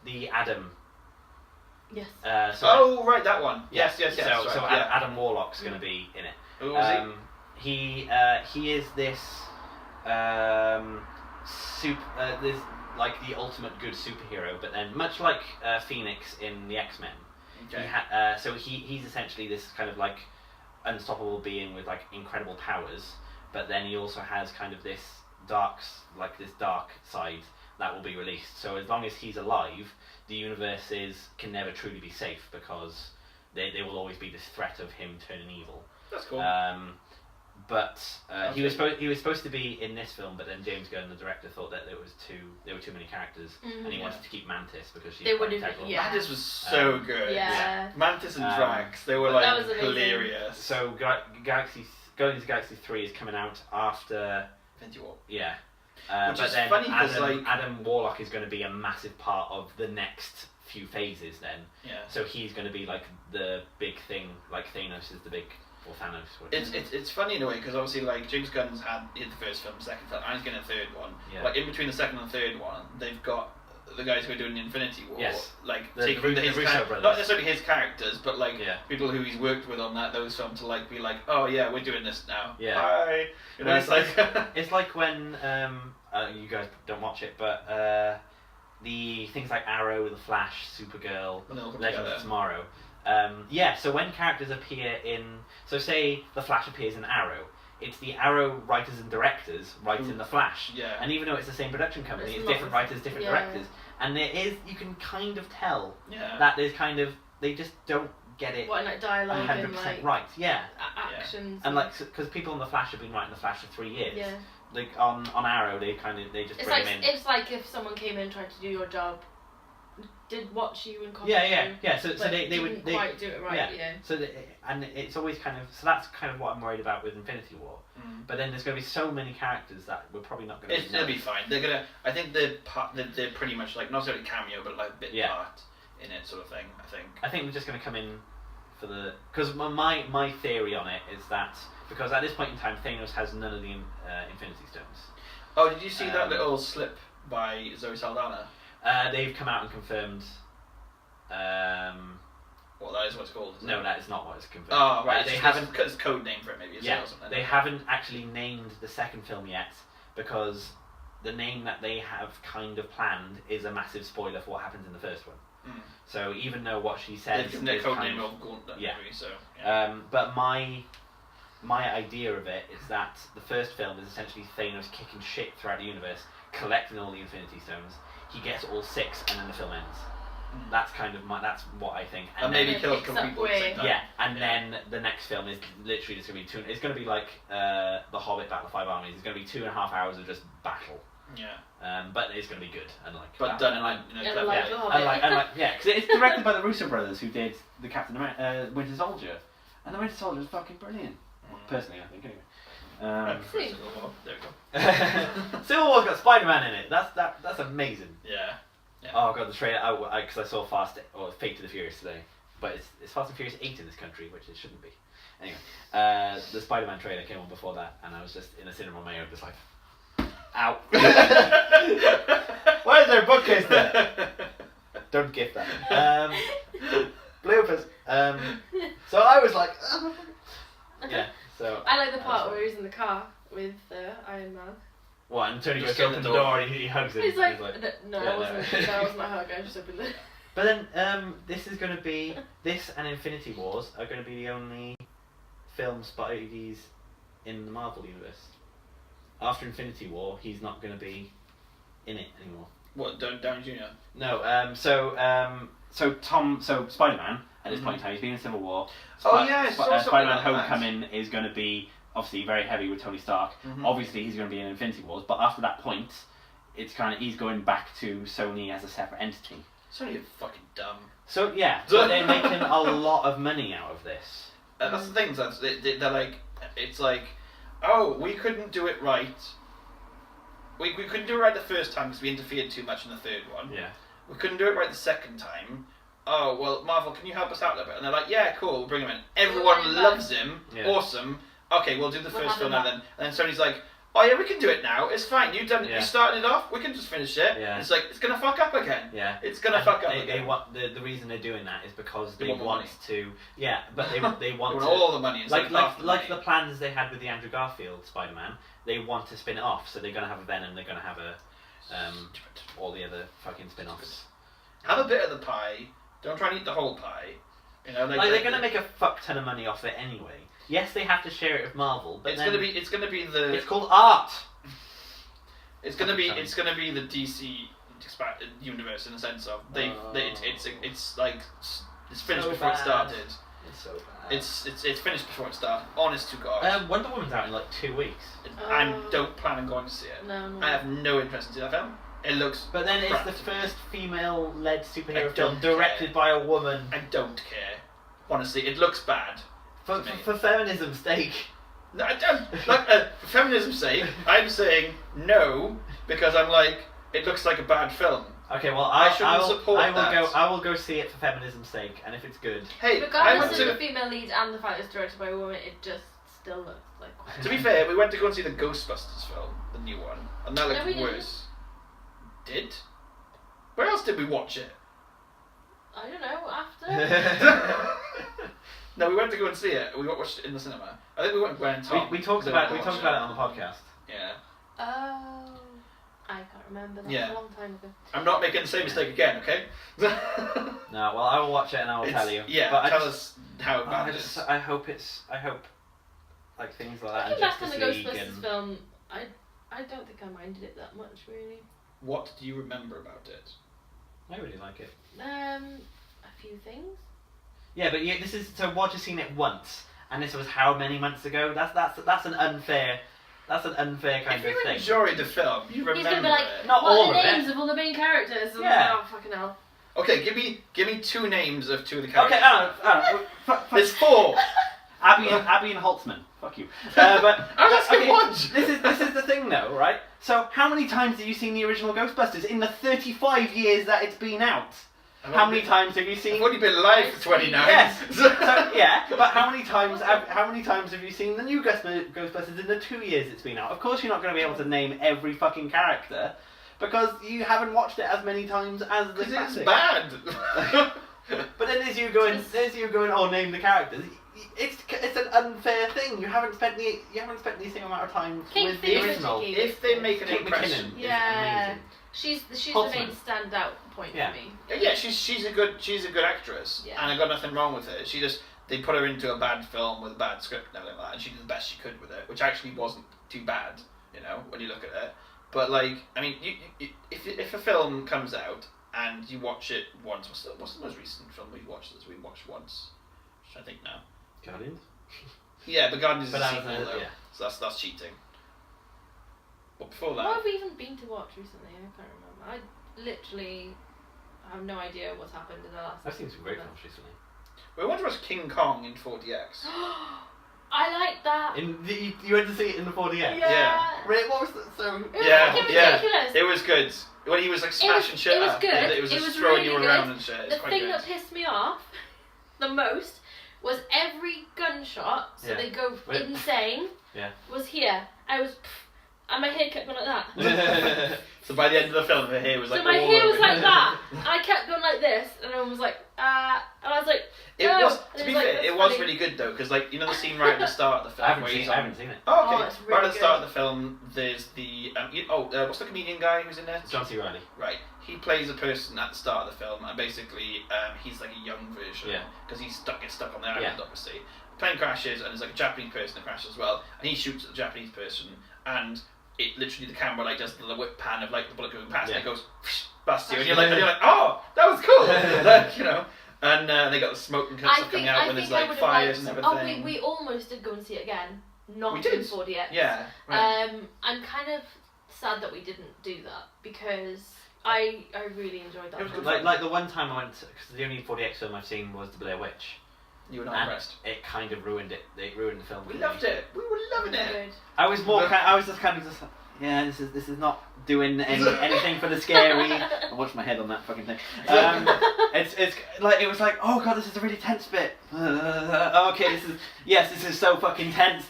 The Adam. Yes. Right, that one. Yes. So Adam Warlock's going to be in it. Who was he is this this like the ultimate good superhero, but then much like Phoenix in the X-Men. Okay. He's essentially this kind of like unstoppable being with like incredible powers, but then he also has kind of this dark side that will be released. So as long as he's alive, the universes can never truly be safe because there will always be this threat of him turning evil. That's cool. He was supposed to be in this film, but then James Gunn, the director, thought that there were too many characters, and he wanted to keep Mantis because she's quite integral. Mantis was so good. Yeah. Mantis and Drax, they were like hilarious. So Guardians of the Galaxy 3 is coming out after Infinity War. Yeah. Which is funny because Adam Warlock is going to be a massive part of the next few phases then. Yeah. So he's going to be like the big thing, like Thanos is the big. Or Thanos. It's funny in a way because obviously like James Gunn's had the first film, second film, and he's getting a third one. Yeah. Like in between the second and third one, they've got the guys who are doing Infinity War, Yes. like The taking his Russo brothers. not necessarily his characters, but like Yeah. people who he's worked with on those films to like be like, oh yeah, we're doing this now. Yeah. Bye. You know, Well, it's like it's like when you guys don't watch it, but the things like Arrow, The Flash, Supergirl, Legends of Tomorrow. So when characters appear in, so say The Flash appears in Arrow, it's the Arrow writers and directors writing The Flash. Yeah. And even though it's the same production company, It's it's not different the- writers, different yeah. directors. And you can kind of tell Yeah. that there's kind of, they just don't get it What, like dialogue 100% and like right. Yeah. actions. And like, because people on The Flash have been writing The Flash for 3 years. Yeah. Like on Arrow, they just It's bring like him in. it's like if someone came in and tried to do your job, did watch you and copy Yeah. you, So but they didn't would quite do it right. Yeah. So and it's always kind of, so that's kind of what I'm worried about with Infinity War. But then there's going to be so many characters that we're probably not going to. It'll be fine. They're gonna. I think they're pretty much like not necessarily cameo, but like bit part in it, sort of thing. I think they're just going to come in for the, because my theory on it is that because at this point in time Thanos has none of the Infinity Stones. Oh, did you see that little slip by Zoe Saldana? They've come out and confirmed. Well, that is what it's called. No, that is not what it's confirmed. Oh, right. They haven't. It's code name for it, maybe. Or something. They haven't actually named the second film yet because the name that they have kind of planned is a massive spoiler for what happens in the first one. So even though what she says they've given their is code kind name of, of Gauntlet, yeah. maybe, so. Yeah. But my idea of it is that the first film is essentially Thanos kicking shit throughout the universe, collecting all the Infinity Stones. He gets all 6, and then the film ends. That's kind of that's what I think. And maybe kill a couple people. Yeah, and then the next film is literally just going to be it's going to be like The Hobbit, Battle of Five Armies. It's going to be 2.5 hours of just battle. Yeah. But it's going to be good and like. But done in like because it's directed by the Russo brothers who did the Captain America, Winter Soldier, and the Winter Soldier is fucking brilliant. Personally, I think anyway. Civil War. There we go. Civil War's got Spider-Man in it. That's amazing. Yeah. Oh god, the trailer! Because I saw Fate to the Furious today, but it's Fast and Furious 8 in this country, which it shouldn't be. Anyway, the Spider-Man trailer came on before that, and I was just in a cinema on my own, just like, ow! Why is there a bookcase there? Don't gift that. Bloopers. So I was like, yeah. So I like the part where he's in the car with Iron Man. What? And Tony Just goes open open the the door. door and he hugs him. He's like, Yeah, no, that wasn't a hug. I just opened it. But then this is going to be, this and Infinity Wars are going to be the only film Spidey's in the Marvel universe. After Infinity War, he's not going to be in it anymore. What, Downey Jr.? No. So Spider-Man at this point in time, he's been in Civil War. Spider-Man Spider-Man Homecoming is going to be obviously very heavy with Tony Stark. Mm-hmm. Obviously, he's going to be in Infinity Wars, but after that point, it's kind of he's going back to Sony as a separate entity. Sony are fucking dumb. So yeah, but they're making a lot of money out of this. That's the thing. They're like, it's like, oh, we couldn't do it right. We couldn't do it right the first time because we interfered too much in the third one. Yeah. We couldn't do it right the second time. Oh, well, Marvel, can you help us out a little bit? And they're like, yeah, cool, we'll bring him in. Everyone loves him. Yeah. Awesome. Okay, we'll do the first film and then Sony's like, oh yeah, we can do it now. It's fine. You've done it. Yeah. You started it off. We can just finish it. Yeah. It's like it's gonna fuck up again. Yeah. It's gonna fuck up again. They want the reason they're doing that is because They they want want money. to. Yeah, but they want They to. want all the money. Like the plans they had with the Andrew Garfield Spider-Man, they want to spin it off. So they're gonna have a Venom. They're gonna have a all the other fucking spin-offs. Have a bit of the pie. Don't try and eat the whole pie. You know, they're gonna make a fuck ton of money off it anyway. Yes, they have to share it with Marvel, but it's gonna be the. It's called art. It's gonna be the DC universe in the sense of it's like it's finished So before bad. it started. It's so bad. It's finished before it started. Honest to God. Wonder Woman's out in like 2 weeks. I don't plan on going to see it. No. I have no interest in seeing that film. It looks. But then crap. it's the first female-led superhero I film don't directed by a woman. I don't care. Honestly, it looks bad. For feminism's sake. No, I don't. Like, for feminism's sake, I'm saying no because I'm like, it looks like a bad film. Okay, well I will go see it for feminism's sake, and if it's good. Hey, regardless of the female lead and the fact it's directed by a woman, it just still looks like. To be fair, we went to go and see the Ghostbusters film, the new one, and that looked No, we didn't. worse. Did? Where else did we watch it? I don't know, after. No, we went to go and see it. We watched it in the cinema. I think we went with Gwen and Tom. We talked about it on the podcast. Yeah. Oh, I can't remember. That Yeah. was a long time ago. I'm not making the same mistake again, okay? No, well, I will watch it and I will tell you. Yeah, but tell us how bad it is. I hope like things like that. Looking back on the League Ghostbusters and... film, I don't think I minded it that much, really. What do you remember about it? I really like it. A few things. Yeah, but this is so. Roger's seen it once, and this was how many months ago? That's an unfair kind of thing. If you enjoyed the film, you remember He's gonna be like, it. Not what all are the of it. names of all the main characters? And Yeah. oh, fucking hell. Okay, give me 2 names of 2 of the characters. Okay, There's 4. Abby and Holtzman. Fuck you. But that's okay, one. This is the thing, though, right? So, how many times have you seen the original Ghostbusters in the 35 years that it's been out? How many times have you seen? I've only been alive for 29. Yes. So, yeah, but how many times have you seen the new Ghostbusters in the 2 years it's been out? Of course, you're not going to be able to name every fucking character because you haven't watched it as many times as the classic. It's bad. But then there's you going, oh, name the characters. It's an unfair thing. You haven't spent the same amount of time with the original. If they make an Kate impression, McKinnon Yeah. is amazing. She's the Holtzman. main standout point Yeah. for me. yeah, she's a good actress, Yeah. and I got nothing wrong with it. They put her into a bad film with a bad script and everything like that, and she did the best she could with it, which actually wasn't too bad, when you look at it. But like, I mean, if a film comes out and you watch it once, what's the most recent film we watched once? I think now. Guardians. Yeah, but Guardians is But a that sequel was, though, yeah. so that's cheating. But before that, What have we even been to watch recently? I can't remember. I literally have no idea what's happened in the last. I've seen some great films recently. we went to watch King Kong in 4DX. I like that. You went to see it in the 4DX? Yeah. Right, what was that? So... It was Yeah, fucking yeah. ridiculous. It was good. When he was like smashing shit it was up, good. and it was It just was throwing really you around good. and shit. It's The quite thing good. that pissed me off the most was every gunshot, so Yeah. they go Wait. insane, Yeah. was here. And my hair kept going like that. So by the end of the film, her hair was like So my all hair over was like it. that. And I kept going like this, and everyone was like, and I was like, It no. was, And to be like, fair, "That's it was funny." really good though, because like the scene right at the start of the film I haven't where seen he's it. I on. haven't seen it. Oh, okay. Oh, it's right really at the start good. of the film, there's the what's the comedian guy who's in there? John C. Reilly. Right, he plays a person at the start of the film, and basically he's like a young version Yeah. because gets stuck on the island, Yeah. obviously. The plane crashes, and there's like a Japanese person that crashes as well, and he shoots at the Japanese person, and it literally the camera like does the whip pan of like the bullet going past, Yeah. and it goes past you, and you're like, oh, that was cool, like, and they got the smoke and stuff coming out when there's like fires and everything. Oh, we almost did go and see it again. Not We did. in 4DX. Yeah. Right. I'm kind of sad that we didn't do that because I really enjoyed that. It was film. good. Like the one time I went, because the only 4DX film I've seen was The Blair Witch. You were not And impressed. it kind of ruined it. It ruined the film. We for loved me. it. We were loving it. Good. I was just kind of yeah, this is not doing anything for the scary. I watched my head on that fucking thing. It's like it was like, oh god, this is a really tense bit. Okay, this is so fucking tense.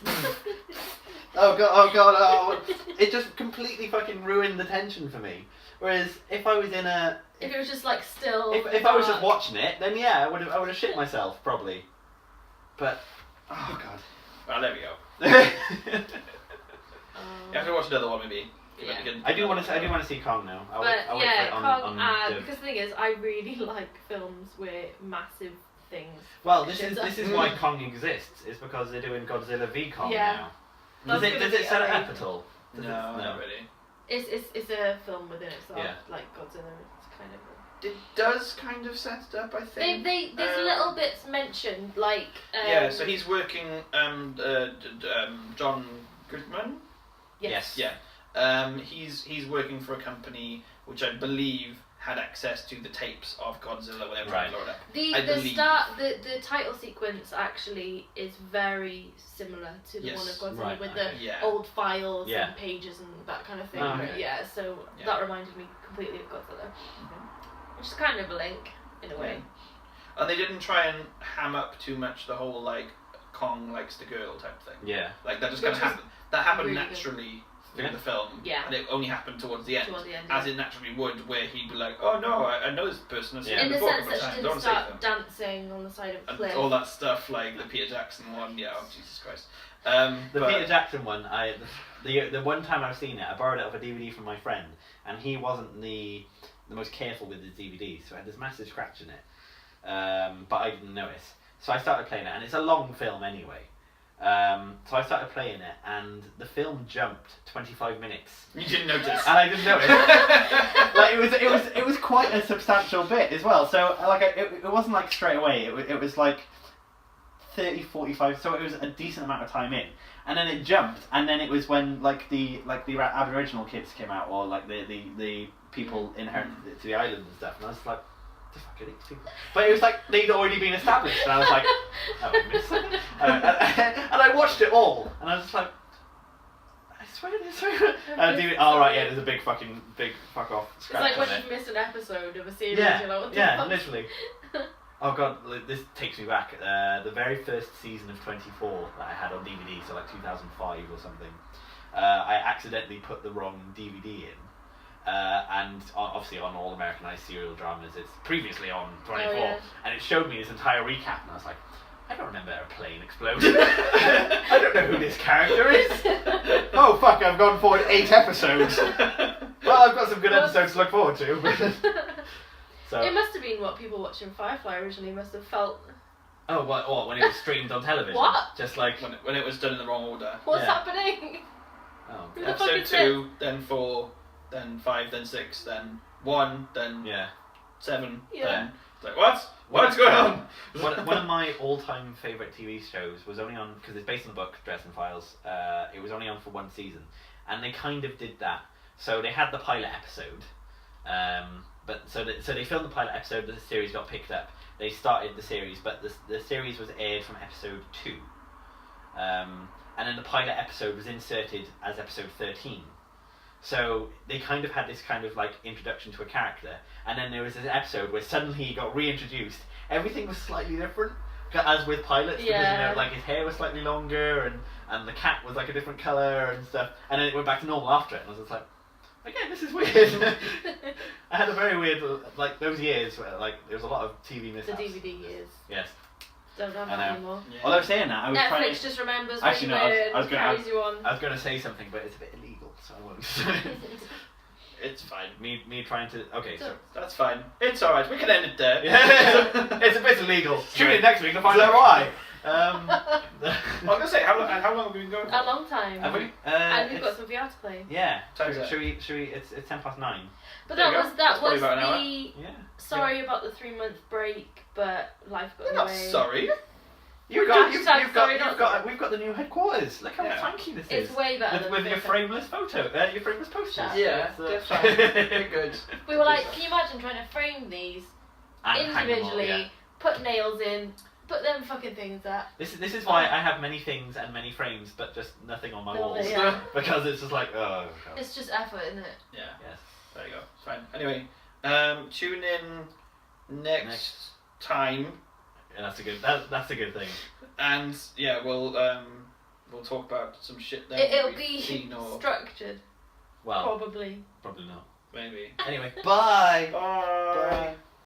Oh god. It just completely fucking ruined the tension for me. Whereas if I was in a If it was just like still. if I was just watching it, then yeah, I would have shit myself probably. But oh god. Well, there we go. You have to watch another one, maybe. Yeah. I do want to see Kong now. But I'll wait for yeah, it Kong, on because the thing is, I really like films where massive things. Well, this Shit. is why Kong exists. Is because they're doing Godzilla v Kong Yeah. now. That's Does gonna it be set it up amazing. at all? Does it- No, not really. It's a film within itself, Yeah. like Godzilla. It's kind of. It does kind of set it up, I think. There's little bits mentioned, like. Yeah, so he's working. John Goodman. Yes. Yeah. He's working for a company which I believe had access to the tapes of Godzilla when they were trying to blow it up. The title sequence actually is very similar to the Yes. one of Godzilla Right, with okay. the Yeah. old files Yeah. and pages and that kind of thing. Oh, okay. Yeah, so Yeah. that reminded me completely of Godzilla, which is kind of a link in a way. And they didn't try and ham up too much the whole like Kong likes the girl type thing. Yeah. Like that just Which kind of was happened. That happened really good. naturally through the film, and it only happened towards the end, as it naturally would, where he'd be like, oh no, I know this person, I've seen him before. In the sense that she didn't start dancing on the side of a cliff. And all that stuff, like the Peter Jackson one, oh Jesus Christ. Peter Jackson one, the one time I've seen it, I borrowed it off a DVD from my friend, and he wasn't the most careful with his DVDs, so it had this massive scratch in it, but I didn't notice. So I started playing it, and it's a long film anyway. So I started playing it, and the film jumped 25 minutes. You didn't notice, and I didn't notice. Like it was quite a substantial bit as well. So like it wasn't like straight away. It was like 30, 45. So it was a decent amount of time in, and then it jumped, and then it was when like the Aboriginal kids came out, or like the people inherited to the island and stuff, and I was like, the fuck are these people? But it was like they'd already been established, and I was like, oh, I missed it. And I watched it all, and I was just like, I swear this. Oh right, yeah, there's a big fuck off scratch. It's like when you've missed an episode of a series. Yeah, you're like, what the yeah, fuck? literally. Oh god, this takes me back. The very first season of 24 that I had on DVD, so like 2005 or something. I accidentally put the wrong DVD in. And obviously on all Americanized serial dramas, it's previously on 24, and it showed me this entire recap, and I was like, I don't remember a plane exploding. I don't know who this character is. Oh fuck, I've gone forward 8 episodes. Well, I've got some good episodes to look forward to. So it must have been what people watching Firefly originally must have felt. Oh, what when it was streamed on television? What? Just like when it was done in the wrong order. What's happening? Oh, Who the fuck episode is 2, then 4, then 5, then 6, then 1, then 7, then like what's going on? One of my all-time favourite TV shows was only on, because it's based on the book Dresden Files. It was only on for 1 season, and they kind of did that. So they had the pilot episode, but so they filmed the pilot episode. The series got picked up. They started the series, but the series was aired from episode 2, and then the pilot episode was inserted as episode 13. So they kind of had this kind of like introduction to a character, and then there was this episode where suddenly he got reintroduced. Everything was slightly different, as with pilots, because like his hair was slightly longer, and the cat was like a different colour and stuff, and then it went back to normal after it, and I was just like, again, this is weird. I had a very weird, like those years where like there was a lot of TV mishaps. The DVD years. Yes. Don't have that anymore. Yeah. Although saying that, I was Netflix just remembers what actually, you I was carries you on. I was going to say something, but it's a bit illegal, so I won't. It's fine. Me trying to. Okay, so that's fine. It's alright. We can end it there. It's a bit illegal. Tune in next week to find out why. I was gonna say how long have we been going? A long time. Have we? And we've got some VR to play. Yeah. Should we? It's 9:10. But that was the. Sorry about the 3-month break, but life got in the way. Not sorry. We've got the new headquarters. Look how funky this is. It's way better with your frameless photo, your frameless posters. Yeah, they're good. We were like, can you imagine trying to frame these individually, put nails in, put them fucking things up. This is why I have many things and many frames, but just nothing on my walls. Yeah. Because it's just like, oh god. It's just effort, isn't it? Yeah. Yes. There you go. Fine. Anyway, tune in next time. Yeah, that's a good thing. And yeah, we'll talk about some shit that it'll be structured. Well, probably not. Maybe. Anyway, bye. Bye.